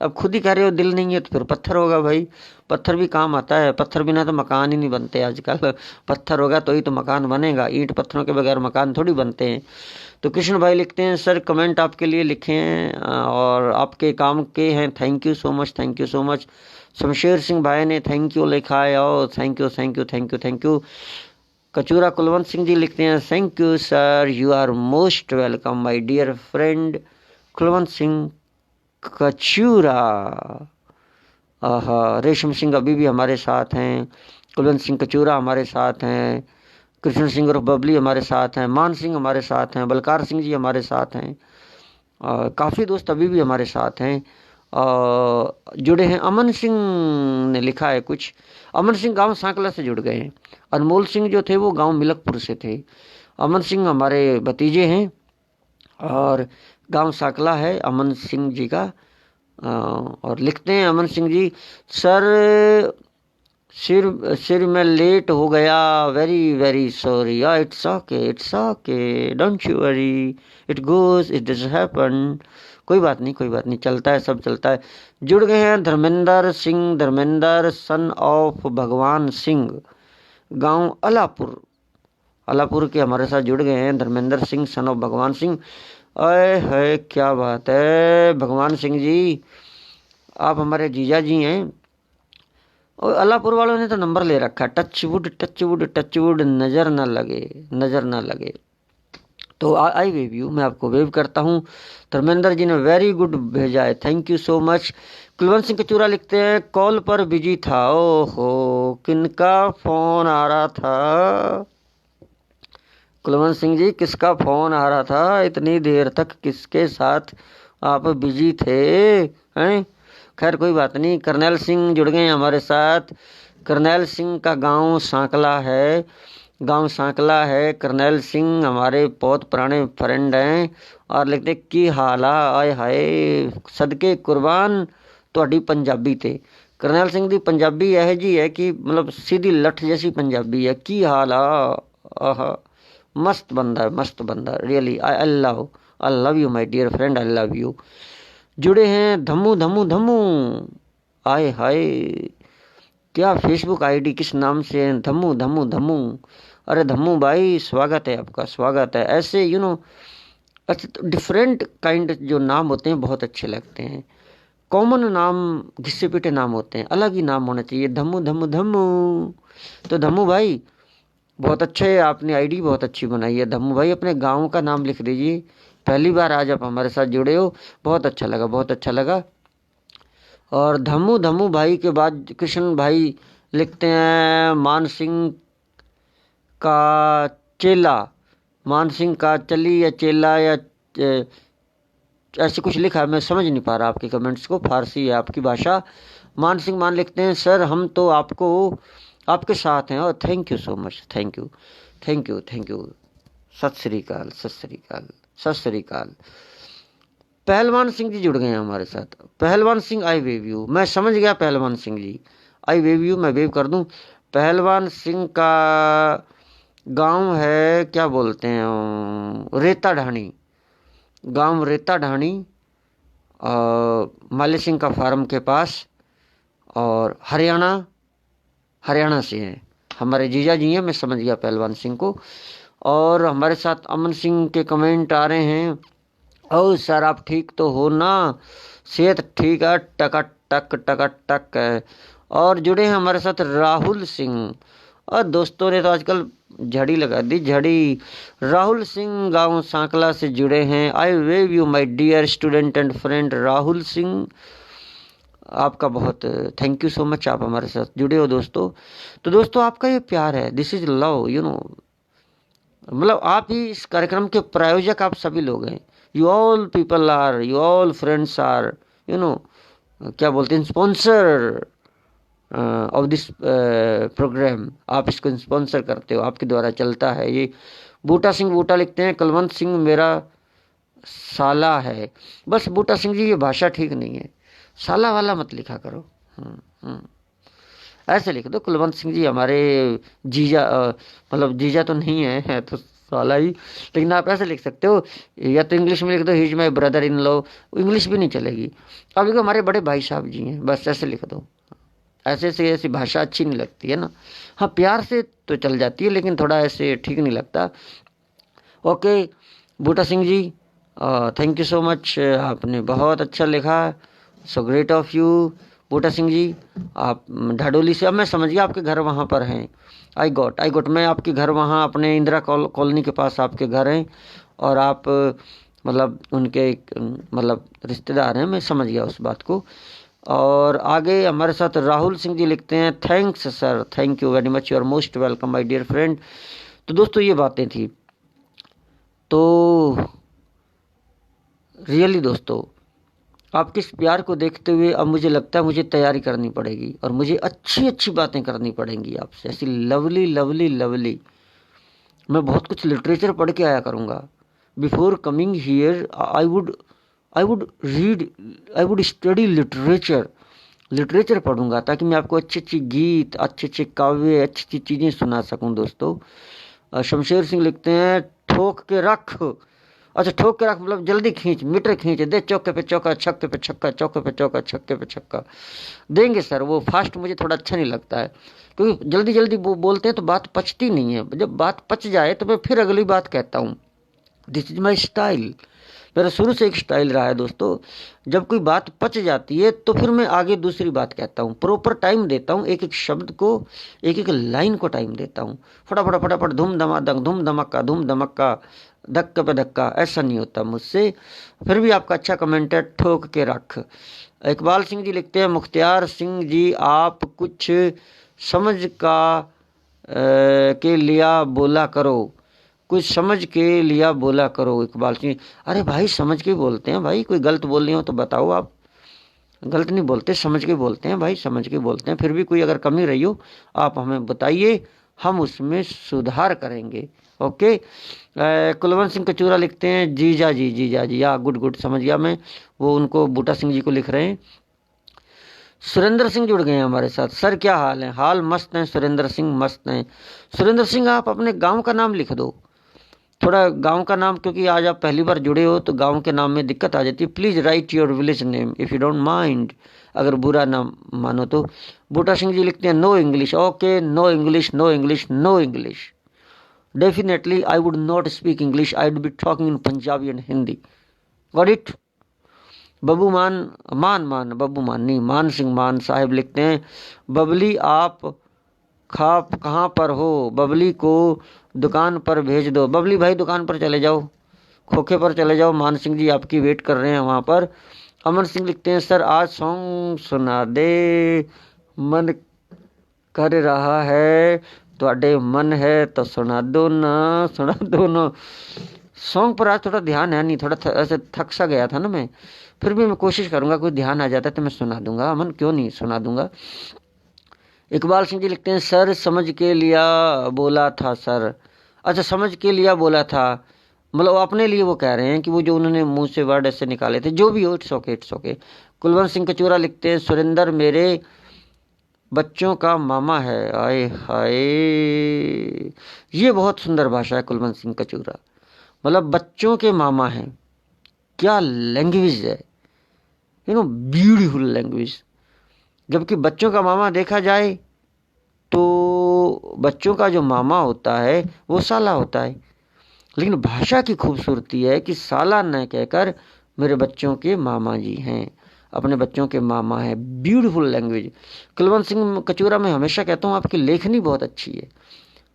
अब खुद ही कह रहे हो दिल नहीं है, तो फिर पत्थर होगा भाई। पत्थर भी काम आता है, पत्थर बिना तो मकान ही नहीं बनते आजकल। पत्थर होगा तो ही तो मकान बनेगा, ईंट पत्थरों के बगैर मकान थोड़ी बनते हैं। तो कृष्ण भाई लिखते हैं, सर कमेंट आपके लिए लिखे हैं और आपके काम के हैं, thank you so much. Shamsher Singh भाई ने थैंक यू लिखा है, और थैंक यू। कचूरा कुलवंत सिंह जी लिखते हैं, thank you sir, you are most welcome my dear friend Kulwant Singh Kachura. Resham Singh अभी भी हमारे साथ हैं, कुलवंत सिंह कचूरा हमारे साथ हैं, कृष्ण सिंह और बबली हमारे साथ हैं, मान सिंह हमारे साथ हैं, बलकार सिंह जी हमारे साथ हैं। काफ़ी दोस्त अभी भी हमारे साथ हैं जुड़े हैं। अमन सिंह ने लिखा है कुछ, अमन सिंह गांव सांकला से जुड़ गए हैं। अनमोल सिंह जो थे वो गांव मिलकपुर से थे। अमन सिंह हमारे भतीजे हैं और गांव सांकला है अमन सिंह जी का। और लिखते हैं अमन सिंह जी, सर सिर सिर में लेट हो गया, very very sorry. It's okay, don't you worry, it goes, it does happen. कोई बात नहीं, कोई बात नहीं, चलता है, सब चलता है। जुड़ गए हैं धर्मेंद्र सिंह, धर्मेंद्र सन ऑफ भगवान सिंह, गांव अलापुर, अलापुर के हमारे साथ जुड़ गए हैं धर्मेंद्र सिंह सन ऑफ भगवान सिंह। अरे है, क्या बात है भगवान सिंह जी, आप हमारे जीजा जी हैं। और अल्लाहपुर वालों ने तो नंबर ले रखा, touch wood touch wood touch wood, नजर ना लगे, नजर ना लगे। तो आई वेव यू, मैं आपको वेव करता हूँ। धर्मेंद्र जी ने वेरी गुड भेजा है, thank you so much. Kulwant Singh Kachura लिखते हैं कॉल पर बिजी था। ओहो, किनका फोन आ रहा था? कुलवंत सिंह जी, किसका फोन आ रहा था? इतनी देर तक किसके साथ आप बिजी थे हैं? खैर कोई बात नहीं। करनैल सिंह जुड़ गए हैं हमारे साथ। करनैल सिंह का गांव सांकला है, गांव सांकला है। करनैल सिंह हमारे बहुत पुराने फ्रेंड हैं। और लिखते की हाला, आए हाय सदके कुर्बान ਤੁਹਾਡੀ पंजाबी थे। करनैल सिंह दी पंजाबी यह जी है कि मतलब सीधी लठ जैसी पंजाबी है। की हाल आ, मस्त बंदा है, मस्त बंदा, really I love you my dear friend, I love you. जुड़े हैं धम्मू धम्मू धम्मू, आए हाय क्या फेसबुक आईडी किस नाम से है? धम्मू धम्मू धम्मू। अरे धम्मू भाई, स्वागत है आपका, स्वागत है। ऐसे अच्छा, तो डिफरेंट काइंड जो नाम होते हैं बहुत अच्छे लगते हैं। कॉमन नाम, घिस्से पीटे नाम होते हैं, अलग ही नाम होना चाहिए। धम्मू धम्मू धम्मू। तो धम्मू भाई बहुत अच्छे, आपने आईडी बहुत अच्छी बनाई है। धम्मू भाई अपने गांव का नाम लिख दीजिए। पहली बार आज आप हमारे साथ जुड़े हो, बहुत अच्छा लगा, बहुत अच्छा लगा। और धम्मू धम्मू भाई के बाद कृष्ण भाई लिखते हैं मान सिंह का चेला, मान सिंह का चली या चेला या ऐसे कुछ लिखा है, मैं समझ नहीं पा रहा आपके कमेंट्स को, फारसी है आपकी भाषा। मान सिंह मान लिखते हैं सर हम तो आपको आपके साथ हैं। और thank you so much, thank you thank you thank you. सत श्री अकाल, सत श्री अकाल, सत श्री अकाल। पहलवान सिंह जी जुड़ गए हैं हमारे साथ। पहलवान सिंह आई वेव यू, मैं समझ गया पहलवान सिंह जी, आई वेव यू, मैं वेव कर दूं। पहलवान सिंह का गांव है, क्या बोलते हैं, रेता ढाणी, गांव रेता ढाणी, माली सिंह का फार्म के पास। और हरियाणा, हरियाणा से हैं हमारे जीजा जी हैं, मैं समझ गया पहलवान सिंह को। और हमारे साथ अमन सिंह के कमेंट आ रहे हैं, ओ सर आप ठीक तो हो ना, सेहत ठीक है, टका टक टका टक है। और जुड़े हैं हमारे साथ राहुल सिंह। और दोस्तों ने तो आजकल झड़ी लगा दी, झड़ी। राहुल सिंह गांव सांकला से जुड़े हैं। I wave you my dear student and friend Rahul Singh, आपका बहुत थैंक यू सो मच, आप हमारे साथ जुड़े हो दोस्तों। तो दोस्तों आपका ये प्यार है, this is love, you know, मतलब आप ही इस कार्यक्रम के प्रायोजक, आप सभी लोग हैं। You all people are, you all friends are, you know, क्या बोलते हैं, स्पॉन्सर ऑफ दिस प्रोग्राम। आप इसको स्पॉन्सर करते हो, आपके द्वारा चलता है ये। बूटा सिंह बूटा लिखते हैं कुलवंत सिंह मेरा साला है। बस बूटा सिंह जी ये भाषा ठीक नहीं है, साला वाला मत लिखा करो। ऐसे लिख दो कुलवंत सिंह जी हमारे जीजा, मतलब जीजा तो नहीं है तो साला ही, लेकिन आप ऐसे लिख सकते हो। या तो इंग्लिश में लिख दो, he is my brother in law, English भी नहीं चलेगी। अब लिखो हमारे बड़े भाई साहब जी हैं, बस ऐसे लिख दो। ऐसे से ऐसी भाषा अच्छी नहीं लगती है ना। हाँ प्यार से तो चल जाती है, लेकिन थोड़ा ऐसे ठीक नहीं लगता। Okay Boota Singh ji, thank you so much, आपने बहुत अच्छा लिखा, so great of you Boota Singh ji. आप ढाडोली से, अब मैं समझ गया आपके घर वहाँ पर हैं। आई गॉट, मैं आपके घर वहाँ अपने इंदिरा कॉलोनी के पास आपके घर हैं, और आप मतलब उनके मतलब रिश्तेदार हैं, मैं समझ गया उस बात को। और आगे हमारे साथ राहुल सिंह जी लिखते हैं thanks sir, thank you very much, you are most welcome my dear friend. तो दोस्तों ये बातें थी। तो रियली दोस्तों आपके इस प्यार को देखते हुए अब मुझे लगता है मुझे तैयारी करनी पड़ेगी, और मुझे अच्छी अच्छी बातें करनी पड़ेंगी आपसे, ऐसी लवली लवली लवली। मैं बहुत कुछ लिटरेचर पढ़ के आया करूँगा। Before coming here I would read, I would study literature, literature पढ़ूंगा ताकि मैं आपको अच्छी अच्छी गीत, अच्छे अच्छे काव्य, अच्छी अच्छी चीज़ें सुना सकूं दोस्तों। शमशेर सिंह लिखते हैं ठोक के रख। अच्छा, ठोक के रख मतलब जल्दी खींच, मीटर खींच दे, चौके पे चौका, छक्के पे छक्का, चौके पे चौका, छक्के पे छक्का देंगे सर। वो फास्ट मुझे थोड़ा अच्छा नहीं लगता है, क्योंकि जल्दी जल्दी वो बोलते हैं तो बात पचती नहीं है। जब बात पच जाए तो मैं फिर अगली बात कहता हूँ। दिस इज माई स्टाइल, मेरा शुरू से एक स्टाइल रहा है दोस्तों। जब कोई बात पच जाती है तो फिर मैं आगे दूसरी बात कहता हूँ, प्रॉपर टाइम देता हूँ, एक एक शब्द को, एक एक लाइन को टाइम देता हूँ। फटाफट फटाफट, धूम धमाधम, धूम धमक्का, धक्का पे धक्का, ऐसा नहीं होता मुझसे। फिर भी आपका अच्छा कमेंट है, ठोक के रख। इकबाल सिंह जी लिखते हैं मुख्तियार सिंह जी आप कुछ समझ का के लिया बोला करो, कुछ समझ के लिया बोला करो इकबाल सिंह। अरे भाई समझ के बोलते हैं भाई, कोई गलत बोल रही हो तो बताओ आप। गलत नहीं बोलते, समझ के बोलते हैं भाई, समझ के बोलते हैं। फिर भी कोई अगर कमी रही हो आप हमें बताइए, हम उसमें सुधार करेंगे। ओके। कुलवंत सिंह कचूरा लिखते हैं जीजा जी, जीजा जी, या गुड गुड, समझ गया मैं। वो उनको बूटा सिंह जी को लिख रहे हैं। सुरेंद्र सिंह जुड़ गए हैं हमारे साथ। सर क्या हाल है? हाल मस्त हैं सुरेंद्र सिंह, मस्त हैं। सुरेंद्र सिंह आप अपने गांव का नाम लिख दो, थोड़ा गांव का नाम, क्योंकि आज आप पहली बार जुड़े हो तो गांव के नाम में दिक्कत आ जाती है। Please write your village name if you don't mind, अगर बुरा ना मानो तो। बूटा सिंह जी लिखते हैं no English. Okay, no English, no English, no English. Definitely I would not speak English, I would be talking in Punjabi and Hindi. Got it? Babbu Maan, Maan Babbu मान नहीं, मान सिंह मान साहब लिखते हैं बबली आप खाप कहाँ पर हो, बबली को दुकान पर भेज दो। बबली भाई दुकान पर चले जाओ, खोखे पर चले जाओ, मान सिंह जी आपकी वेट कर रहे हैं वहाँ पर। अमन सिंह लिखते हैं सर आज सॉन्ग सुना दे, मन कर रहा है, ਤੁਹਾਡੇ मन है तो सुना दो ना, सुना दो ना। सॉन्ग पर आज थोड़ा ध्यान है नहीं, थोड़ा ऐसे थक सा गया था ना मैं। फिर भी मैं कोशिश करूंगा, कोई ध्यान आ जाता है तो मैं सुना दूंगा। अमन क्यों नहीं सुना दूंगा। इकबाल सिंह जी लिखते हैं सर समझ के लिया बोला था सर। अच्छा, समझ के लिया बोला था मतलब अपने लिए वो कह रहे हैं कि वो जो उन्होंने मुंह से वर्ड ऐसे निकाले थे, जो भी हो, it's okay, it's okay. Kulwant Singh Kachura लिखते हैं सुरेंद्र मेरे बच्चों का मामा है। आए हाय, ये बहुत सुंदर भाषा है कुलवंत सिंह कचूरा, मतलब बच्चों के मामा हैं। क्या लैंग्वेज है, ब्यूटीफुल लैंग्वेज। जबकि बच्चों का मामा देखा जाए तो बच्चों का जो मामा होता है वो साला होता है, लेकिन भाषा की खूबसूरती है कि साला न कहकर मेरे बच्चों के मामा जी हैं, अपने बच्चों के मामा हैं। Beautiful language. कुलवंत सिंह कचूरा मैं हमेशा कहता हूँ आपकी लेखनी बहुत अच्छी है।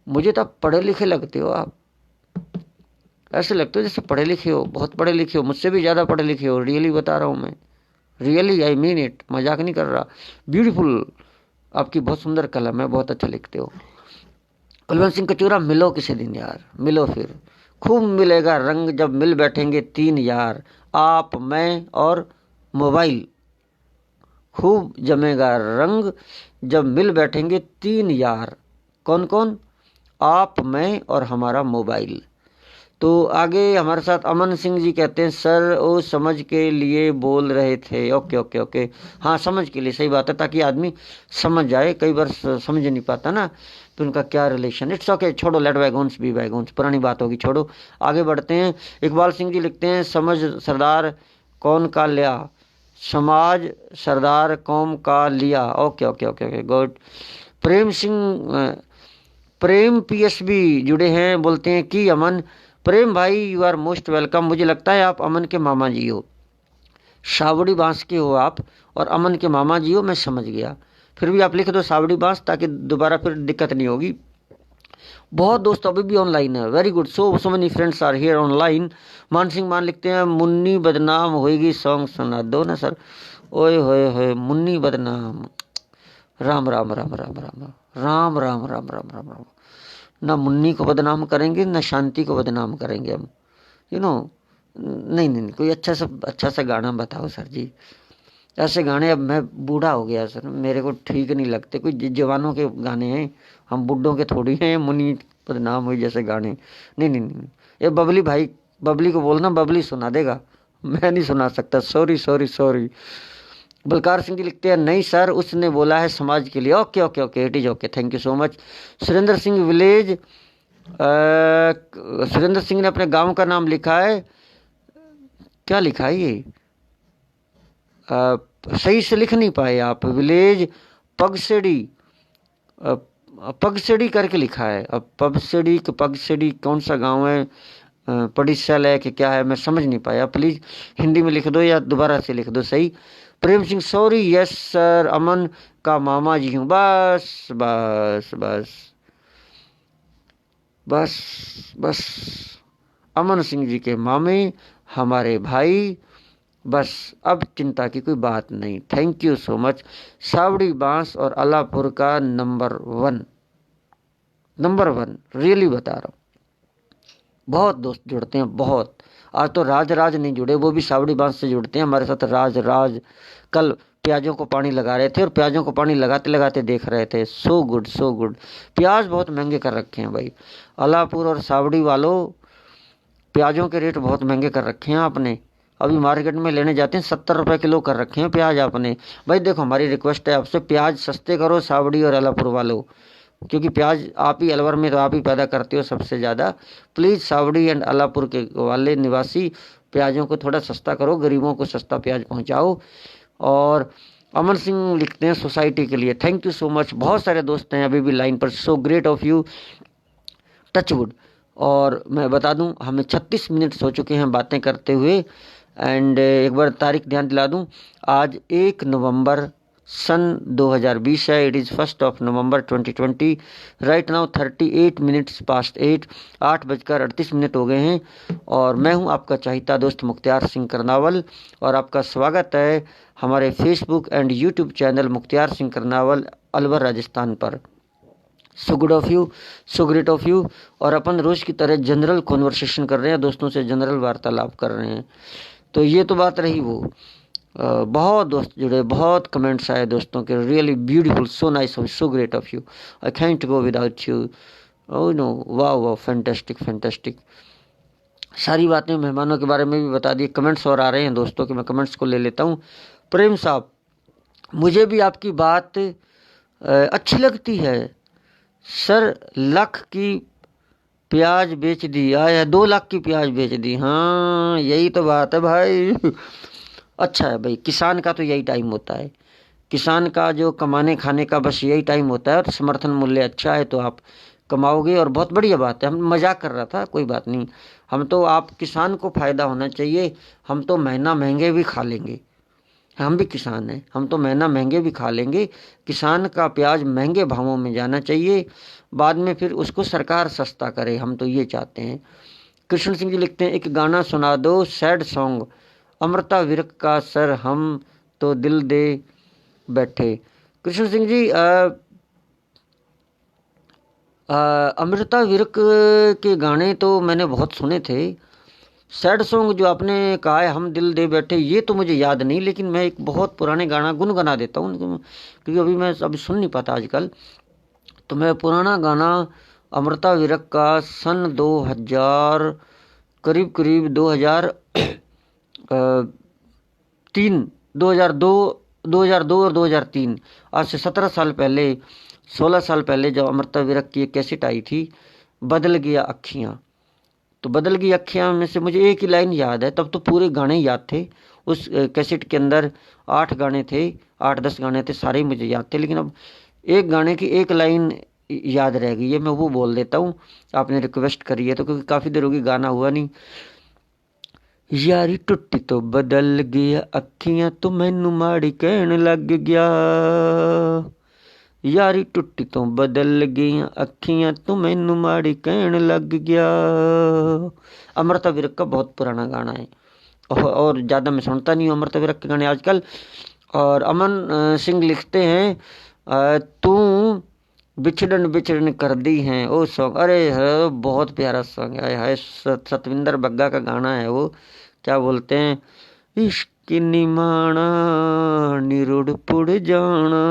मुझे तो आप पढ़े लिखे लगते हो, आप ऐसे लगते हो जैसे पढ़े लिखे हो, बहुत पढ़े लिखे हो, मुझसे भी ज़्यादा पढ़े लिखे हो। रियली बता रहा हूँ मैं, रियली आई मीन इट, मजाक नहीं कर रहा। ब्यूटीफुल, आपकी बहुत सुंदर कलम है, बहुत अच्छा लिखते हो। कुलवंत सिंह कचूरा मिलो किसी दिन यार, मिलो फिर, खूब मिलेगा रंग जब मिल बैठेंगे तीन यार, आप मैं और मोबाइल। खूब जमेगा रंग जब मिल बैठेंगे तीन यार, कौन कौन? आप मैं और हमारा मोबाइल। तो आगे हमारे साथ अमन सिंह जी कहते हैं सर वो समझ के लिए बोल रहे थे। ओके ओके ओके, हाँ समझ के लिए, सही बात है, ताकि आदमी समझ जाए। कई बार समझ नहीं पाता ना तो उनका क्या रिलेशन। इट्स ओके, छोड़ो, लेट बैगोन्स बी बैगोन्स, पुरानी बात होगी, छोड़ो। आगे बढ़ते हैं। इकबाल सिंह जी लिखते हैं समझ सरदार कौन का लिया, समाज सरदार कौम का लिया। Okay okay okay okay, good. Prem Singh, Prem P S B जुड़े हैं, बोलते हैं कि अमन, प्रेम भाई यू आर मोस्ट वेलकम। मुझे लगता है आप अमन के मामा जी हो, सावड़ी बांस के हो आप, और अमन के मामा जी हो, मैं समझ गया। फिर भी आप लिख दो सावड़ी बांस, ताकि दोबारा फिर दिक्कत नहीं होगी। बहुत दोस्त अभी भी ऑनलाइन है, very good. So many friends are here online. Maan Singh मान लिखते हैं मुन्नी बदनाम होएगी, सॉन्ग सुना दो ना सर। ओए होए होए, मुन्नी बदनाम, राम राम राम राम राम राम राम राम राम राम राम। ना मुन्नी को बदनाम करेंगे, ना शांति को बदनाम करेंगे हम, नहीं नहीं नहीं, कोई अच्छा सा गाना बताओ सर जी। ऐसे गाने, अब मैं बूढ़ा हो गया सर, मेरे को ठीक नहीं लगते। कोई जवानों के गाने हैं, हम बुड्ढों के थोड़ी हैं। मुन्नी बदनाम हुई जैसे गाने, नहीं नहीं नहीं। ये बबली भाई, बबली को बोलना, बबली सुना देगा, मैं नहीं सुना सकता। Sorry sorry sorry. Balkar Singh ji लिखते हैं नहीं सर, उसने बोला है समाज के लिए। Okay okay okay, it is okay, thank you so much. Surendra Singh village, Surendra Singh ने अपने गांव का नाम लिखा है, क्या लिखा है ये, सही से लिख नहीं पाए आप। विलेज पगसेड़ी, पगसेड़ी करके लिखा है। अब पगसेड़ी कौन सा गांव है, पड़ीसल है कि क्या है, मैं समझ नहीं पाया। प्लीज हिंदी में लिख दो या दोबारा से लिख दो सही। Prem Singh sorry, yes sir, अमन का मामा जी हूँ। बस बस बस बस बस, अमन सिंह जी के मामे, हमारे भाई, बस अब चिंता की कोई बात नहीं। Thank you so much. Sawdi Bans और अलापुर का नंबर वन रियली बता रहा हूँ। बहुत दोस्त जुड़ते हैं, बहुत। आज तो राज नहीं जुड़े, वो भी सावड़ी बांस से जुड़ते हैं हमारे साथ। राज कल प्याजों को पानी लगा रहे थे और प्याजों को पानी लगाते लगाते देख रहे थे। So good so good. प्याज बहुत महंगे कर रखे हैं भाई, अलापुर और सावड़ी वालों, प्याजों के रेट बहुत महंगे कर रखे हैं आपने। अभी मार्केट में लेने जाते हैं 70 रुपए किलो कर रखे हैं प्याज आपने। भाई देखो, हमारी रिक्वेस्ट है आपसे, प्याज सस्ते करो सावड़ी और अलापुर वालों, क्योंकि प्याज आप ही अलवर में तो आप ही पैदा करते हो सबसे ज़्यादा। प्लीज़ सावड़ी एंड अलापुर के वाले निवासी, प्याजों को थोड़ा सस्ता करो, गरीबों को सस्ता प्याज पहुंचाओ। और अमन सिंह लिखते हैं सोसाइटी के लिए, थैंक यू सो मच। बहुत सारे दोस्त हैं अभी भी लाइन पर, so great of you, touchwood. और मैं बता दूं, हमें 36 मिनट्स हो चुके हैं बातें करते हुए। एंड एक बार तारीख ध्यान दिला दूं, आज 1 नवंबर सन 2020 है। It is 1 November 2020। Right now 38 minutes past 8, 8:38 हो गए हैं। और मैं हूं आपका चाहता दोस्त मुख्तियार सिंह करनावल, और आपका स्वागत है हमारे Facebook and YouTube channel Mukhtiyar Singh Karnawal Alwar Rajasthan पर। So good of you, so great of you. और अपन रोज की तरह जनरल कॉन्वर्सेशन कर रहे हैं, दोस्तों से जनरल वार्तालाप कर रहे हैं। तो ये तो बात रही वो, बहुत दोस्त जुड़े, बहुत कमेंट्स आए दोस्तों के, really beautiful, so nice, so great of you, I can't go without you, oh no, वाह वाह, फैंटास्टिक फैंटास्टिक। सारी बातें मेहमानों के बारे में भी बता दी। कमेंट्स और आ रहे हैं दोस्तों के, मैं कमेंट्स को ले लेता हूँ। प्रेम साहब, मुझे भी आपकी बात अच्छी लगती है सर। लाख की प्याज बेच दी, आया 2 लाख की प्याज बेच दी, हाँ यही तो बात है भाई। अच्छा है भाई, किसान का तो यही टाइम होता है, किसान का जो कमाने खाने का बस यही टाइम होता है। और समर्थन मूल्य अच्छा है तो आप कमाओगे, और बहुत बढ़िया बात है। हम मजाक कर रहा था, कोई बात नहीं। हम तो, आप किसान को फायदा होना चाहिए, हम तो महीना महंगे भी खा लेंगे, हम भी किसान हैं, हम तो महीना महंगे भी खा लेंगे। किसान का प्याज महंगे भावों में जाना चाहिए, बाद में फिर उसको सरकार सस्ता करे, हम तो ये चाहते हैं। कृष्ण सिंह जी लिखते हैं, एक गाना सुना दो सैड सॉन्ग अमृता विरक का सर, हम तो दिल दे बैठे। कृष्ण सिंह जी, अमृता विरक के गाने तो मैंने बहुत सुने थे। सैड सॉन्ग जो आपने कहा है हम दिल दे बैठे, ये तो मुझे याद नहीं, लेकिन मैं एक बहुत पुराने गाना गुनगुना देता हूँ, क्योंकि अभी सुन नहीं पाता आजकल। तो मैं पुराना गाना अमृता विरक का सन 2000, करीब करीब 2003, 2002 और 2003, आज से 17 साल पहले, 16 साल पहले, जब अमृता विरक की एक कैसेट आई थी, बदल गया अखियाँ। तो बदल गई अखियाँ में से मुझे एक ही लाइन याद है, तब तो पूरे गाने याद थे। उस कैसेट के अंदर 8 गाने थे, 8-10 गाने थे, सारे ही मुझे याद थे, लेकिन अब एक गाने की एक लाइन याद रह गई है, मैं वो बोल देता हूँ। आपने रिक्वेस्ट करी है तो, क्योंकि काफ़ी देर होगी गाना हुआ नहीं। यारी टुट्टी तो बदल गया अखियाँ, तो मैनू माड़ी कहन लग गया। यारी टुट्टी तो बदल गई अखियाँ, तो मैनू माड़ी कहन लग गया। अमृता विरक का बहुत पुराना गाना है, और ज़्यादा मैं सुनता नहीं हूँ अमृता विरक के गाने आजकल। और अमन सिंह लिखते हैं, तू बिछड़न बिछड़न कर दी हैं, ओ सॉन्ग, अरे है बहुत प्यारा सॉन्ग है, सतविंदर बग्गा का गाना है वो। क्या बोलते हैं, इश्क निमाना निरुड़ पुड़ जाना,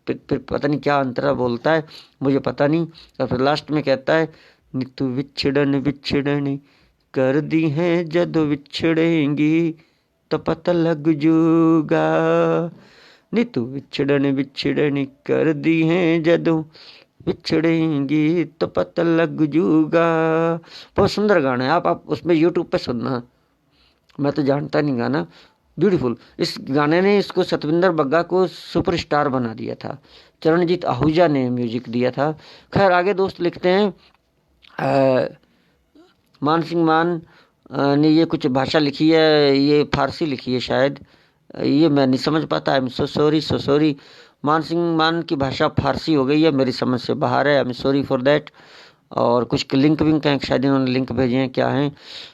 फिर पता नहीं क्या अंतरा बोलता है, मुझे पता नहीं। और फिर लास्ट में कहता है, नितु विछड़न विछड़न कर दी हैं जद विछड़ेंगी, तो पता लग जूगा, नी तू विछड़न कर दी है जदों, बिछड़ेंगी तो पता लग जूगा। बहुत सुंदर गाना है, आप उसमें यूट्यूब पे सुनना, मैं तो जानता नहीं गाना, ब्यूटीफुल। इस गाने ने इसको सतविंदर बग्गा को सुपरस्टार बना दिया था, चरणजीत आहूजा ने म्यूजिक दिया था। खैर आगे दोस्त लिखते हैं मान सिंह मान ने ये कुछ भाषा लिखी है, ये फारसी लिखी है शायद, ये मैं नहीं समझ पाता, आई एम सो सॉरी। मान सिंह मान की भाषा फारसी हो गई है, मेरी समझ से बाहर है, आई एम सॉरी फॉर दैट। और कुछ लिंक विंक हैं, शायद इन्होंने लिंक भेजे हैं, क्या हैं।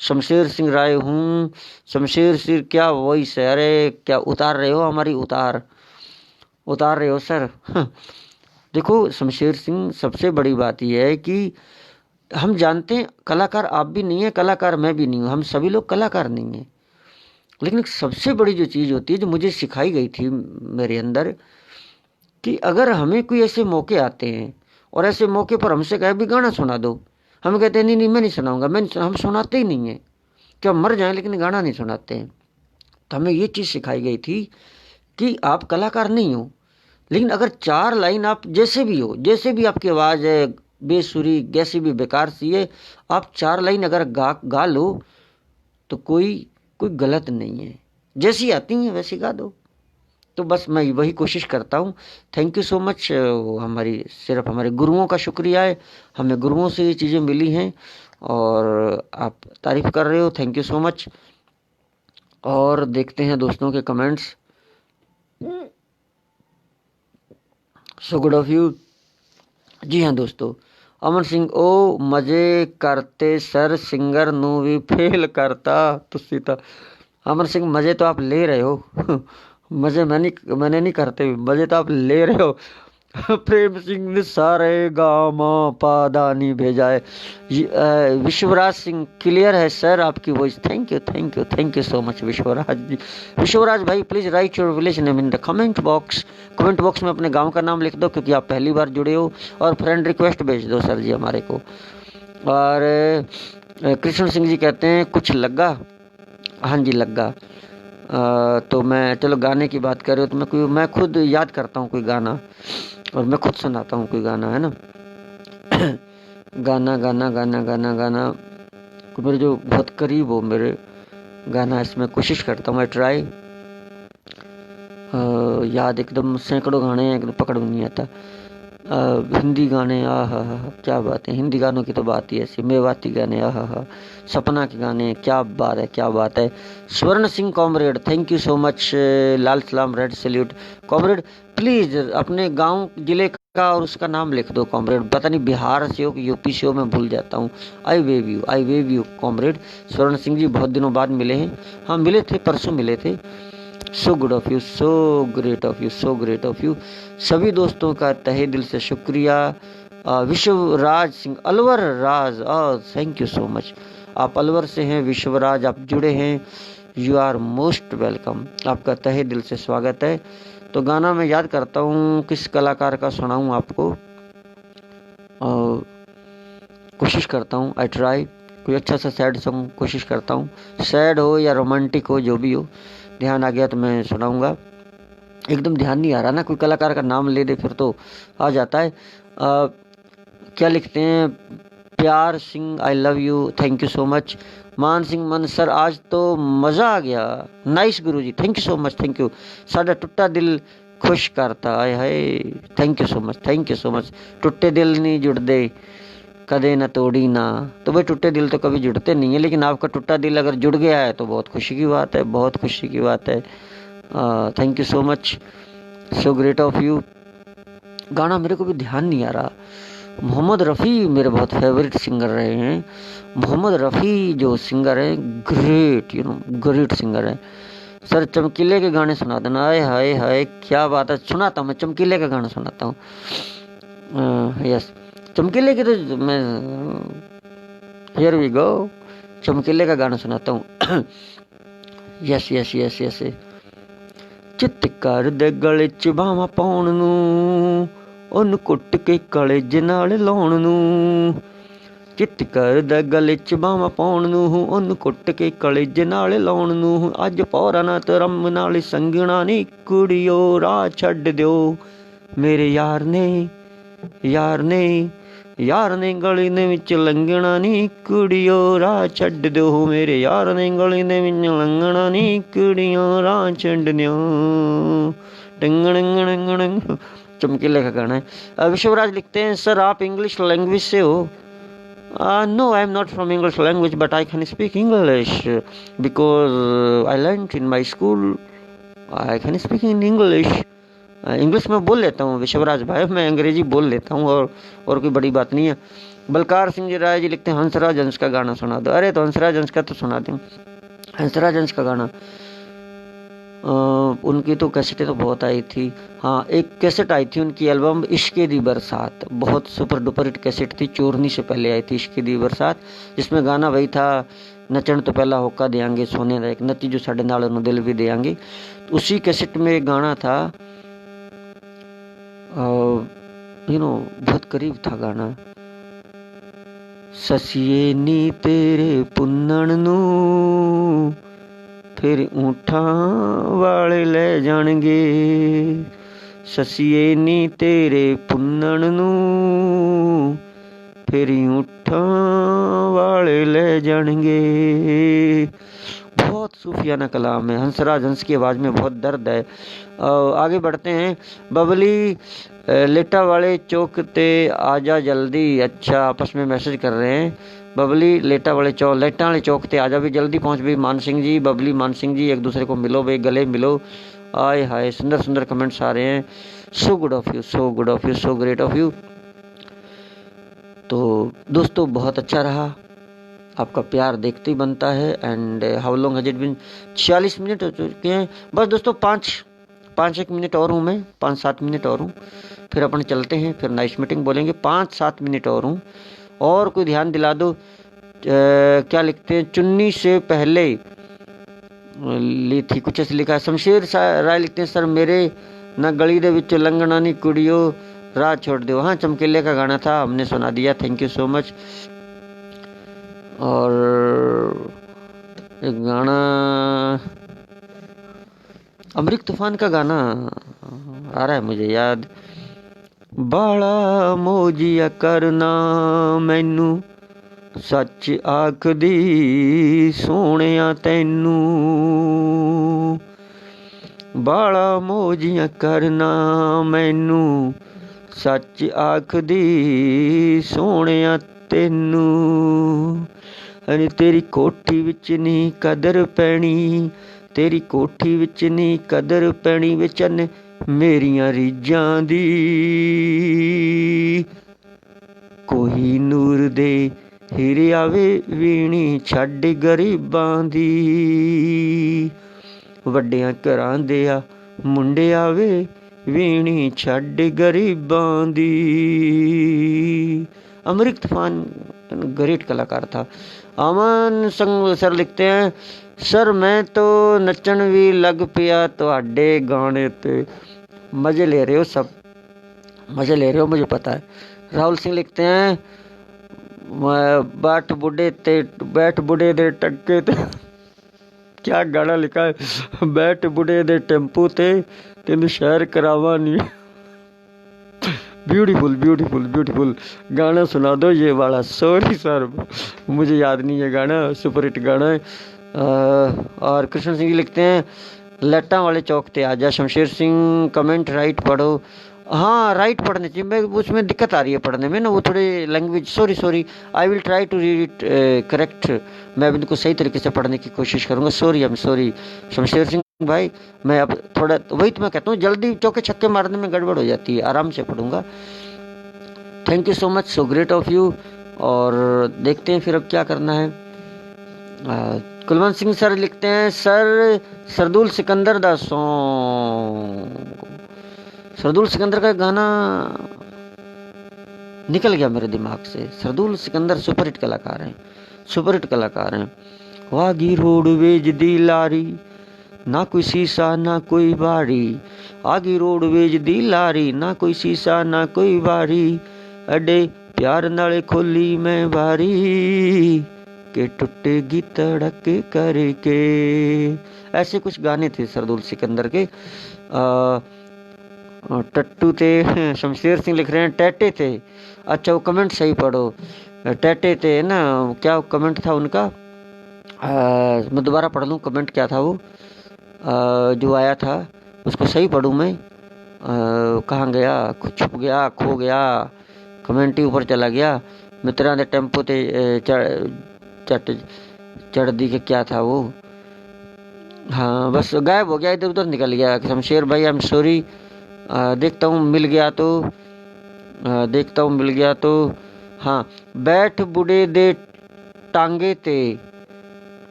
शमशेर सिंह राय हूँ, शमशेर सिंह क्या वॉइस है, अरे क्या उतार रहे हो हमारी, उतार रहे हो सर। देखो शमशेर सिंह, सबसे बड़ी बात यह है कि हम जानते हैं कलाकार आप भी नहीं है, कलाकार मैं भी नहीं हूँ, हम सभी लोग कलाकार नहीं हैं, लेकिन सबसे बड़ी जो चीज़ होती है, जो मुझे सिखाई गई थी मेरे अंदर, कि अगर हमें कोई ऐसे मौके आते हैं और ऐसे मौके पर हमसे कहे भी गाना सुना दो, हम कहते हैं नहीं मैं नहीं सुनाऊंगा, हम सुनाते ही नहीं है, कि हम मर जाएं लेकिन गाना नहीं सुनाते हैं। तो हमें ये चीज़ सिखाई गई थी कि आप कलाकार नहीं हो, लेकिन अगर 4 लाइन आप जैसे भी हो, जैसे भी आपकी आवाज़ है, बेसुरी कैसी भी बेकार सी है, आप 4 लाइन अगर गा लो तो कोई गलत नहीं है, जैसी आती है वैसी गा दो। तो बस मैं वही कोशिश करता हूँ। Thank you so much. सिर्फ हमारे गुरुओं का शुक्रिया है, हमें गुरुओं से ये चीज़ें मिली हैं और आप तारीफ कर रहे हो, थैंक यू सो मच। और देखते हैं दोस्तों के comments. So good of you. जी हाँ दोस्तों, अमन सिंह ओ मजे करते सर, सिंगर नू भी फेल करता तुसी तो। अमन सिंह मजे तो आप ले रहे हो मजे मैंने नहीं करते, मजे तो आप ले रहे हो। प्रेम सिंह ने सारे गामा पादानी भेजा है। विश्वराज सिंह क्लियर है सर आपकी voice, thank you so much Vishwaraj ji. Vishwaraj भाई please write your village name in the comment box में अपने गांव का नाम लिख दो, क्योंकि आप पहली बार जुड़े हो, और फ्रेंड रिक्वेस्ट भेज दो सर जी हमारे को। और कृष्ण सिंह जी कहते हैं कुछ लगा, हाँ जी लगा। तो मैं, चलो गाने की बात कर रहे हो तो मैं खुद याद करता हूँ कोई गाना, और मैं खुद सुनाता हूँ कोई गाना, है ना। गाना कोई मेरे जो बहुत करीब हो मेरे गाना, इसमें कोशिश करता हूँ, मैं ट्राई। याद एकदम सैकड़ों गाने हैं, एकदम पकड़ नहीं आता। हिंदी गाने, आहा क्या बात है, हिंदी गानों की तो बात ही ऐसी, मेवाती गाने, आहा सपना के गाने, क्या बात है। Swarn Singh comrade, thank you so much. लाल सलाम, रेड सैल्यूट कॉमरेड। प्लीज अपने गांव जिले का और उसका नाम लिख दो कॉमरेड, पता नहीं बिहार से हो कि यूपी से हो, मैं भूल जाता हूँ। आई वेव यू कॉमरेड। स्वर्ण सिंह जी बहुत दिनों बाद मिले हैं, हाँ मिले थे, परसों मिले थे। सो good of you, so great of you. सभी दोस्तों का तहे दिल से शुक्रिया। विश्वराज सिंह, अलवर राज, थैंक यू सो मच। आप अलवर से हैं विश्वराज, आप जुड़े हैं, यू आर मोस्ट वेलकम, आपका तहे दिल से स्वागत है। तो गाना मैं याद करता हूँ किस कलाकार का सुनाऊँ आपको, कोशिश करता हूँ, आई ट्राई कोई अच्छा सा सैड सॉन्ग कोशिश करता हूँ, सैड हो या रोमांटिक हो, जो भी हो, ध्यान आ गया तो मैं सुनाऊंगा। एकदम ध्यान नहीं आ रहा ना, कोई कलाकार का नाम ले दे फिर तो आ जाता है। क्या लिखते हैं, प्यार सिंह, आई love you, thank you so much. मान सिंह मन सर, आज तो मज़ा आ गया, nice guru ji, thank you so much, thank you. साडा टुट्टा दिल खुश करता, आए हाय, थैंक यू सो मच। टुट्टे दिल नहीं जुड़ते कदे न तोड़ी ना, तो भाई टूटे दिल तो कभी जुड़ते नहीं है, लेकिन आपका टूटा दिल अगर जुड़ गया है तो बहुत खुशी की बात है, बहुत खुशी की बात है। Thank you so much, so great of you. गाना मेरे को भी ध्यान नहीं आ रहा। मोहम्मद रफ़ी मेरे बहुत फेवरेट सिंगर रहे हैं। मोहम्मद रफ़ी जो सिंगर है, ग्रेट सिंगर है। सर चमकीले के गाने सुना देना, आए हाय हाय क्या बात है, सुनाता हूँ मैं चमकीले का गाना सुनाता हूँ। यस, चमकीले की तो मैं, हियर वी गो, चमकीले का गाना सुनाता हूँ। यस। चित कर दे गले च बावां पाउण नूं, ओनू कुट के कलेजे नाल लाउण नूं, चित करदा गले च बावां पाउण नूं, ओनू कुट के कलेजे नाल लाउण नूं। अज पौरा ना तरम नाल संगणा नी कुड़ियो, राह छड्ड दिओ मेरे यार ने, यार ने, यार ने गली दे विच लंघना नी कुड़ियो, राह छड्ड दिओ मेरे यार ने, गली दे विच लंघना नी कुड़ियो, राह छड्ड दिओ। टिंग चमकीले का गाना है। विश्वराज लिखते हैं सर आप इंग्लिश लैंग्वेज से हो? No, I am not from English language, but I can speak English because I learned in my school. I can speak in English. English में बोल लेता हूँ विश्वराज भाई, मैं अंग्रेजी बोल लेता हूँ और कोई बड़ी बात नहीं है। बलकार सिंह जी राय जी लिखते हैं हंसराज हंस का गाना सुना दो। अरे तो हंसराज हंस का तो सुना दें। हंसराज हंस का गाना उनकी तो कैसेटें तो बहुत आई थी। हाँ, एक कैसेट आई थी उनकी एल्बम इश्क़े दी बरसात, बहुत सुपर डुपर हिट कैसेट थी, चोरनी से पहले आई थी इश्क़े दी बरसात, जिसमें गाना वही था नचण तो पहला होका देंगे सोने का, एक नची जो साढ़े नाल उन्होंने दिल भी देंगे। तो उसी कैसेट में एक गाना था, बहुत करीब था गाना, ससिए नी तेरे पुन्नण नूं फिर ऊँठां वाले ले जाणगे, ससिए नी तेरे पुन्नण नूं फिर ऊँठां वाले ले जाणगे। बहुत सूफियाना कलाम है, हंसराज हंस की आवाज़ में बहुत दर्द है। आगे बढ़ते हैं। बबली लेटा वाले चौक ते आजा जल्दी, अच्छा आपस में मैसेज कर रहे हैं। बबली लेटा वाले चौक ते आजा भी जल्दी पहुंच भी। मान सिंह जी, बबली मान सिंह जी, एक दूसरे को मिलो भाई, गले मिलो। आए हाय सुंदर सुंदर कमेंट्स आ रहे हैं। सो good of you, so good of you, so great of you. तो दोस्तों बहुत अच्छा रहा, आपका प्यार देखते ही बनता है। And how long has it been? 46 minute हो चुके हैं। बस दोस्तों 5-1 मिनट और हूँ मैं, 5-7 मिनट और हूँ, फिर अपन चलते हैं, फिर नाइस मीटिंग बोलेंगे। 5-7 मिनट और हूँ, और कोई ध्यान दिला दो। क्या लिखते हैं? चुन्नी से पहले ली थी, कुछ ऐसे लिखा है। शमशेर राय लिखते हैं सर मेरे ना गली दे विच लंघना नी कुड़ियो, राह छोड़ दो। हाँ, चमकीले का गाना था, हमने सुना दिया, थैंक यू सो मच। और एक गाना अमरीक तूफान का गाना आ रहा है मुझे याद, बाला मोजिया करना मैनू सच आखदी सोहणिया तैनू, बाला मोजिया करना मैनू सच आखदी सोहणिया तैनू, अरे तेरी कोठी विच नी कदर पैनी, तेरी कोठी विच नी कदर पैनी विचन मेरियां रीझां दी, कोई नूर दे हीरे आवे वीणी छड्ड गरीबां दी, वड्डियां घरां दे आ मुंडे आवे वीणी छड्ड गरीबां दी। अमरीक तूफान ग्रेट कलाकार था। अमन संग सर लिखते हैं सर मैं तो नचन भी लग पिया तुहाडे गाने ते, मज़े ले रहे हो, सब मज़े ले रहे हो मुझे पता है। राहुल सिंह लिखते हैं बैठ बुढ़े दे टक्के ते क्या गाना लिखा है, बैठ बुढ़े दे टेंपू ते तेन शहर करावा नहीं। ब्यूटीफुल ब्यूटीफुल ब्यूटीफुल गाना सुना दो ये वाला। सॉरी सर मुझे याद नहीं है गाना, सुपर हिट गाना है। और कृष्ण सिंह लिखते हैं लट्टा वाले चौक ते आजा। शमशेर सिंह कमेंट राइट पढ़ो। हाँ राइट पढ़ने चाहिए, मैं उसमें दिक्कत आ रही है पढ़ने में ना, वो थोड़े language sorry I will try to read it correct, मैं इनको सही तरीके से पढ़ने की कोशिश करूँगा। Sorry I am sorry Shamsher Singh भाई, मैं अब थोड़ा वही तो मैं कहता हूँ जल्दी चौके छक्के मारने में गड़बड़ हो जाती है, आराम से पढ़ूंगा। Thank you so much, so great of you. और देखते हैं फिर अब क्या करना है। कुलवंत सिंह सर लिखते हैं सर सरदुल सिकंदर दा सॉन्ग, सरदुल सिकंदर का गाना निकल गया मेरे दिमाग से। सरदुल सिकंदर सुपरहिट कलाकार हैं, सुपरहिट कलाकार हैं। वागी रोडवेज दी लारी ना कोई शीशा ना कोई बारी, आगी रोडवेज दी लारी ना कोई शीशा ना कोई बारी, अड्डे प्यार नाल खोली मैं बारी के टुटेगी तड़क करके। ऐसे कुछ गाने थे सरदुल सिकंदर के। टट्टू थे, शमशेर सिंह लिख रहे हैं टैटे थे। अच्छा वो कमेंट सही पढ़ो, टैटे थे ना, क्या कमेंट था उनका? मैं दोबारा पढ़ लूँ कमेंट क्या था वो जो आया था, उसको सही पढ़ूँ मैं। कहाँ गया, छुप गया, खो गया, कमेंट ही ऊपर चला गया। मित्रा ने टेम्पो ते चढ़ दी के क्या था वो। हाँ बस गायब हो गया, इधर उधर निकल गया। शमशेर भाई आई एम सॉरी। देखता हूँ मिल गया तो, देखता हूँ मिल गया तो। हाँ, बैठ बुढ़े दे टांगे ते,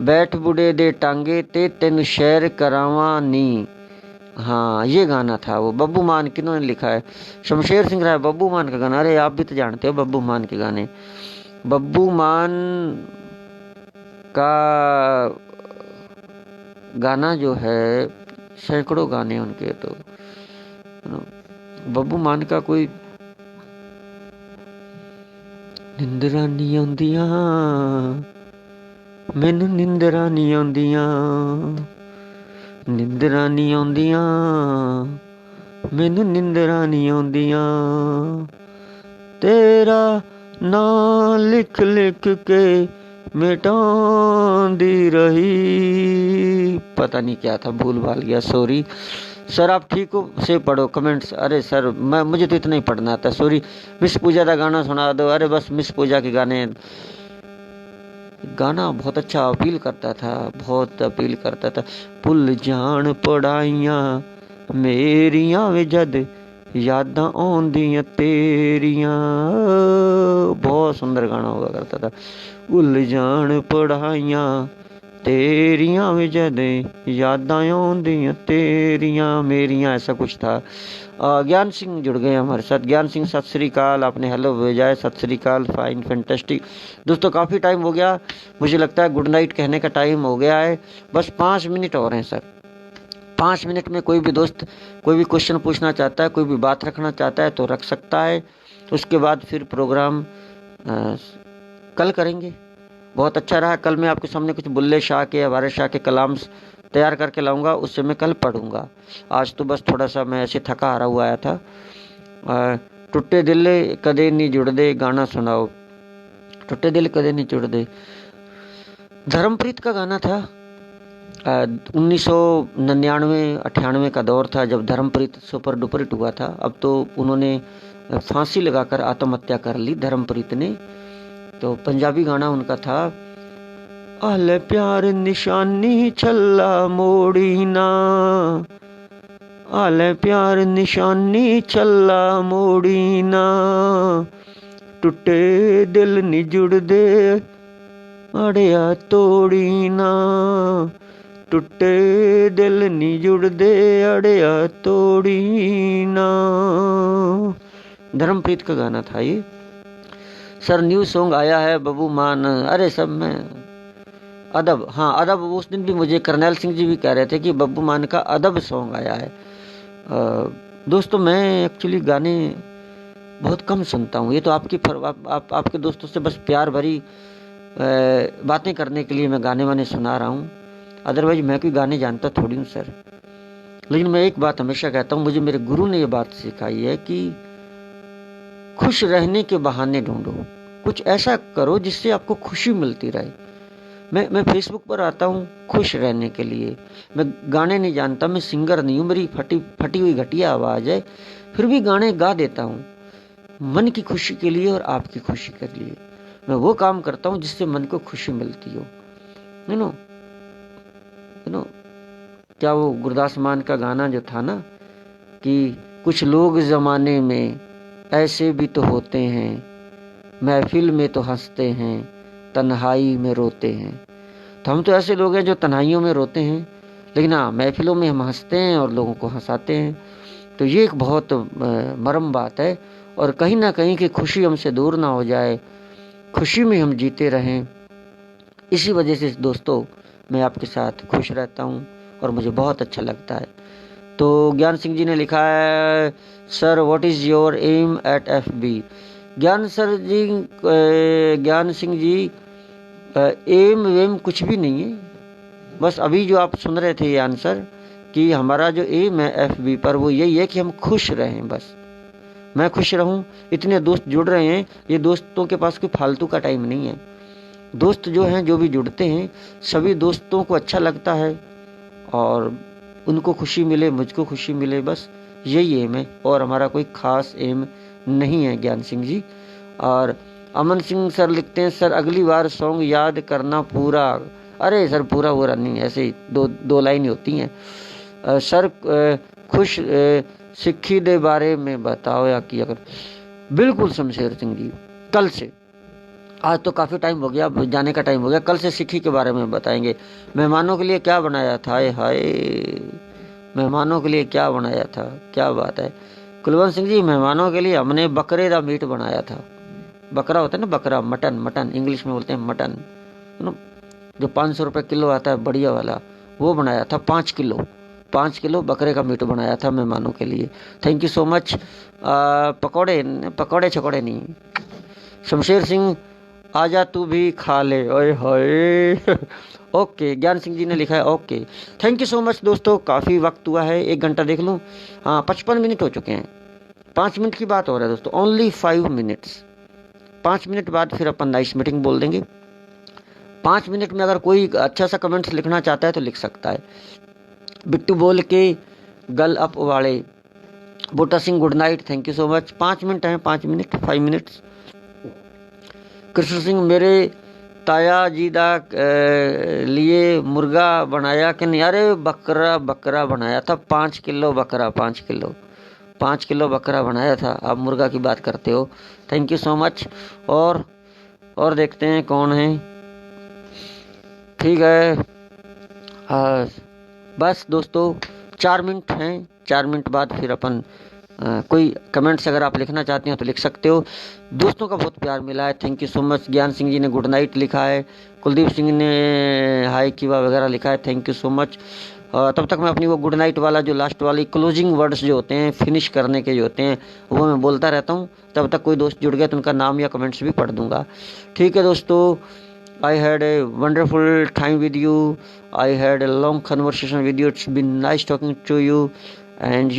बैठ बुढ़े दे टांगे ते तेन शैर करावा नी। हाँ ये गाना था वो। बब्बू मान किन्होंने लिखा है? शमशेर सिंह राय, बब्बू मान का गाना। अरे आप भी तो जानते हो बब्बू मान के गाने। बब्बू मान का गाना जो है, सैकड़ों गाने उनके। तो बब्बू मान का कोई निंदरा नहीं आउंदियां मैनू, निंदरा नहीं आउंदियां, निंदरा नहीं आउंदियां मैनू, निंदरा नहीं आउंदियां, तेरा नाम लिख लिख के मिटांदी रही। पता नहीं क्या था, भूल भाल गया, सॉरी सर। आप ठीक हो से पढ़ो कमेंट्स। अरे सर मुझे तो इतना ही पढ़ना आता, सॉरी। मिस पूजा का गाना सुना दो। अरे बस मिस पूजा के गाने, गाना बहुत अच्छा अपील करता था, बहुत अपील करता था। भुल जान पढ़ाइयां मेरियां वे जद यादां आउंदियां तेरियां। बहुत सुंदर गाना हुआ करता था। भुल जान पढ़ाइयां तेरियां वे जद यादां आउंदियां तेरियां मेरियां, ऐसा कुछ था। ज्ञान सिंह जुड़ गए हमारे साथ। ज्ञान सिंह सत श्री अकाल, आपने हेलो भेजा है, सत श्री अकाल, फाइन फैंटेस्टिक। दोस्तों काफ़ी टाइम हो गया, मुझे लगता है गुड नाइट कहने का टाइम हो गया है। बस 5 मिनट और हैं सर। 5 मिनट में कोई भी दोस्त कोई भी क्वेश्चन पूछना चाहता है, कोई भी बात रखना चाहता है तो रख सकता है। उसके बाद फिर प्रोग्राम कल करेंगे। बहुत अच्छा रहा। कल मैं आपके सामने कुछ बुल्ले शाह के, वारिस शाह के कलाम तैयार करके लाऊंगा, उससे मैं कल पढ़ूंगा। आज तो बस थोड़ा सा मैं ऐसे थका हारा हुआ आया था। टुट्टे दिल कदे नहीं जुड़दे गाना सुनाओ। टुट्टे दिल कदे नहीं जुड़दे धर्मप्रीत का गाना था। 1999-98 का दौर था जब धर्मप्रीत सुपर डुपर हिट हुआ था। अब तो उन्होंने फांसी लगाकर आत्महत्या कर ली धर्मप्रीत ने। तो पंजाबी गाना उनका था, आले प्यार निशानी छल्ला मोड़ी ना, आले प्यार निशानी छल्ला मोड़ी ना, टुटे दिल नहीं जुड़दे अड़िया तोड़ी ना, टुटे दिल नहीं जुड़दे अड़िया तोड़ी ना। धर्मप्रीत का गाना था ये सर। न्यू सॉन्ग आया है बब्बू मान। अरे सब में अदब, हाँ अदब। उस दिन भी मुझे करनैल सिंह जी भी कह रहे थे कि बब्बू मान का अदब सॉन्ग आया है। दोस्तों मैं एक्चुअली गाने बहुत कम सुनता हूँ। ये तो आपके दोस्तों से बस प्यार भरी बातें करने के लिए मैं गाने वाने सुना रहा हूँ। अदरवाइज मैं कोई गाने जानता थोड़ी हूँ सर। लेकिन मैं एक बात हमेशा कहता हूँ, मुझे मेरे गुरु ने ये बात सिखाई है कि खुश रहने के बहाने ढूंढो, कुछ ऐसा करो जिससे आपको खुशी मिलती रहे। मैं फेसबुक पर आता हूँ खुश रहने के लिए। मैं गाने नहीं जानता, मैं सिंगर नहीं हूँ, मेरी फटी हुई घटिया आवाज़ है, फिर भी गाने गा देता हूँ मन की खुशी के लिए और आपकी खुशी के लिए। मैं वो काम करता हूँ जिससे मन को खुशी मिलती हो। यू नो क्या वो गुरदास मान का गाना जो था ना कि कुछ लोग ज़माने में ऐसे भी तो होते हैं, महफिल में तो हंसते हैं, तन्हाई में रोते हैं। तो हम तो ऐसे लोग हैं जो तन्हाइयों में रोते हैं, लेकिन हाँ महफिलों में हम हंसते हैं और लोगों को हंसाते हैं। तो ये एक बहुत मरम बात है। और कहीं ना कहीं की खुशी हमसे दूर ना हो जाए, खुशी में हम जीते रहें। इसी वजह से दोस्तों मैं आपके साथ खुश रहता हूँ और मुझे बहुत अच्छा लगता है। तो ज्ञान सिंह जी ने लिखा है, sir what is your aim at FB। Gyan Singh G M वेम कुछ भी नहीं है। बस अभी जो आप सुन रहे थे ये आंसर कि हमारा जो एम है FB पर वो यही है कि हम खुश रहें। बस मैं खुश रहूं, इतने दोस्त जुड़ रहे हैं, ये दोस्तों के पास कोई फालतू का टाइम नहीं है। दोस्त जो हैं, जो भी जुड़ते हैं, सभी दोस्तों को अच्छा लगता है और उनको खुशी मिले, मुझको खुशी मिले, बस यही एम है और हमारा कोई खास एम नहीं है ज्ञान सिंह जी। और अमन सिंह सर लिखते हैं, सर अगली बार सॉन्ग याद करना पूरा। अरे सर पूरा हो रहा नहीं, ऐसे ही दो लाइन होती हैं। सर खुश सिक्खी दे बारे में बताओ या कि अगर बिल्कुल शमशेर सिंह जी, कल से, आज तो काफ़ी टाइम हो गया, जाने का टाइम हो गया, कल से सिक्खी के बारे में बताएंगे। मेहमानों के लिए क्या बनाया था, हाय मेहमानों के लिए क्या बनाया था, क्या बात है। कुलवंत सिंह जी, मेहमानों के लिए हमने बकरे का मीट बनाया था। बकरा होता है ना, बकरा, मटन इंग्लिश में बोलते हैं मटन, जो 500 रुपये किलो आता है बढ़िया वाला, वो बनाया था। 5 किलो बकरे का मीट बनाया था मेहमानों के लिए। Thank you so much. पकौड़े छकौड़े नहीं। शमशेर सिंह आजा तू भी खा ले, ओए होए। ओके, ज्ञान सिंह जी ने लिखा है okay, thank you so much दोस्तों। काफ़ी वक्त हुआ है, 1 घंटा देख लूँ, हाँ 55 मिनट हो चुके हैं। 5 मिनट की बात हो रहा है दोस्तों, ओनली 5 मिनट्स। 5 मिनट बाद फिर अपन नाइस मीटिंग बोल देंगे। 5 मिनट में अगर कोई अच्छा सा कमेंट्स लिखना चाहता है तो लिख सकता है। बिट्टू बोल के गल अप वाले, Buta Singh good night, thank you so much. 5 minute हैं, 5 मिनट्स। कृष्ण सिंह, मेरे ताया जी दा लिए मुर्गा बनाया कि नहीं? अरे बकरा बनाया था, 5 किलो बकरा, 5 किलो बकरा बनाया था। आप मुर्गा की बात करते हो, थैंक यू सो मच। और देखते हैं कौन है, ठीक है। बस दोस्तों 4 मिनट हैं, 4 मिनट बाद फिर अपन कोई कमेंट्स अगर आप लिखना चाहते हैं तो लिख सकते हो। दोस्तों का बहुत प्यार मिला है, थैंक यू सो मच। ज्ञान सिंह जी ने गुड नाइट लिखा है, कुलदीप सिंह ने हाय किवा वगैरह लिखा है, थैंक यू सो मच। तब तक मैं अपनी वो गुड नाइट वाला जो लास्ट वाली क्लोजिंग वर्ड्स जो होते हैं, फिनिश करने के जो होते हैं, वो मैं बोलता रहता हूँ। तब तक कोई दोस्त जुड़ गया तो उनका नाम या कमेंट्स भी पढ़ दूंगा, ठीक है दोस्तों। I had a wonderful time with you. I had a long conversation with you. It's been nice talking to you, and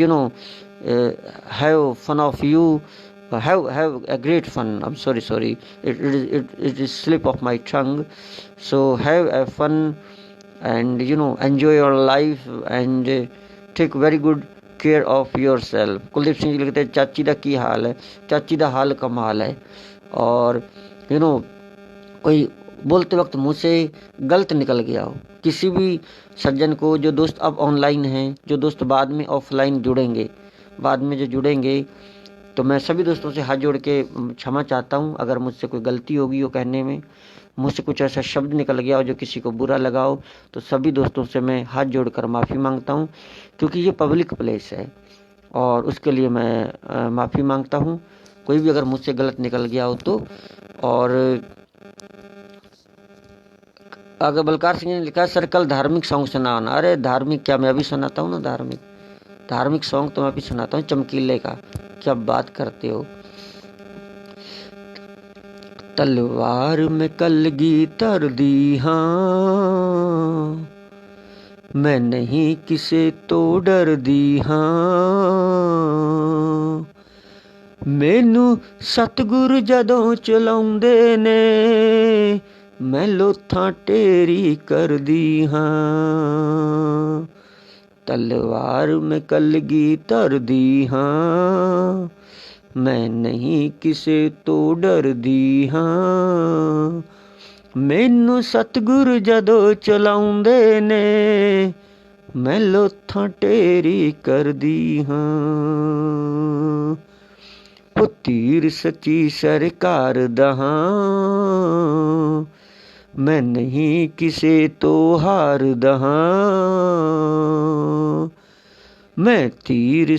have fun of you. Have a great fun. I'm sorry. It is slip of my tongue. So have a fun, and enjoy your life, and take very good care of yourself. Kuldeep Singh ji लिखते हैं, चाची दा की हाल है? चाची दा हाल कमाल है। और कोई बोलते वक्त मुँह से गलत निकल गया हो, किसी भी सज्जन को, जो दोस्त अब ऑनलाइन हैं, जो दोस्त बाद में ऑफलाइन जुड़ेंगे, बाद में जो जुड़ेंगे, तो मैं सभी दोस्तों से हाथ जोड़ के क्षमा चाहता हूं अगर मुझसे कोई गलती होगी वो कहने में, मुझसे कुछ ऐसा शब्द निकल गया हो जो किसी को बुरा लगा हो, तो सभी दोस्तों से मैं हाथ जोड़कर माफ़ी मांगता हूं, क्योंकि ये पब्लिक प्लेस है और उसके लिए मैं माफ़ी मांगता हूं। कोई भी अगर मुझसे गलत निकल गया हो तो। और अगर बलकार सिंह ने लिखा, सर कल धार्मिक सॉन्ग सुनाना। अरे धार्मिक क्या, मैं अभी सुनाता हूँ ना धार्मिक सॉन्ग तो मैं अभी सुनाता हूँ, चमकीले का। क्या बात करते हो। तलवार में कलगी तर दी, हाँ मैं नहीं किसे तो डर दी, हाँ मैनू सतगुर जदों चलाउंदे ने मैं लोथां टेरी कर दी, हाँ तलवार में कलगी तर दी, हाँ मैं नहीं किसे तो डर दी, हाँ मैनू सतगुर जदों चलाउंदे ने मैं लोथां टेरी कर दी, हाँ ओ तीर सच्ची सरकार दा, हाँ मैं नहीं किसे तो हार दहा, मैं तीर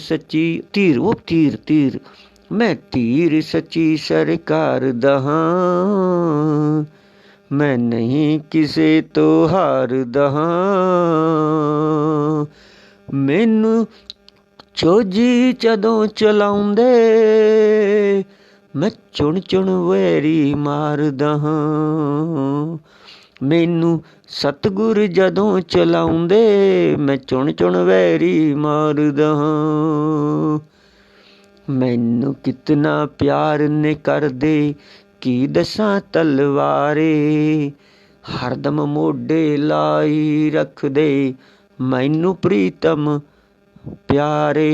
मैं तीर सच्ची सरकार दहा, मैं नहीं किसे तो हार दहा मैनू चोजी चदों चलाउंदे मैं चुन चुन वैरी मारदा हां, मैनू सतगुर जदों चलाउंदे, मैं चुन चुन वैरी मारदा हां। मैनू कितना प्यार ने करदे की दसां तलवारे, हरदम मोढे लाई रखदे मैनू प्रीतम प्यारे।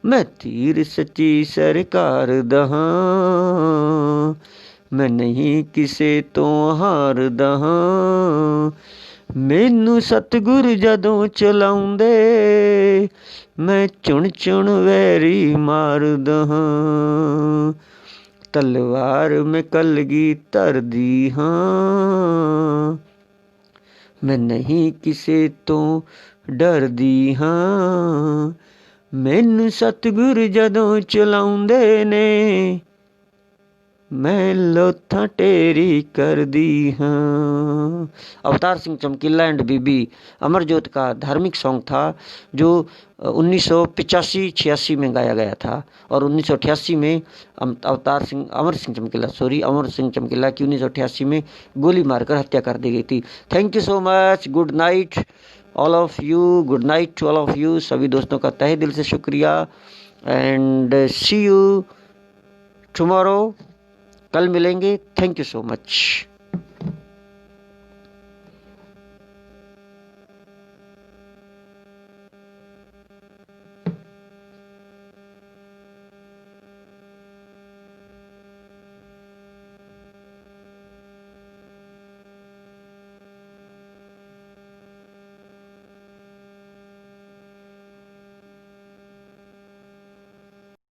मैं तीर सच्ची सरकार दा हां, मैं नहीं किसे तो हारदा हां। मैनू सतगुर जदों चलाउंदे, मैं चुन चुन वैरी मारदा हां। तलवार मैं कलगीधर दी हां, मैं नहीं किसे तो डरदी हां। मैनू सतगुर जदों चलाउंदे ने, मैं लोथां टेरी करदी हां। अवतार सिंह चमकीला एंड बीबी अमरजोत का धार्मिक सॉन्ग था, जो 1985-86 में गाया गया था, और 1988 में अमर सिंह चमकीला की 1988 में गोली मारकर हत्या कर दी गई थी। Thank you so much, good night all of you, good night to all of you. सभी दोस्तों का तहे दिल से शुक्रिया, एंड सी यू टुमारो। कल मिलेंगे। Thank you so much.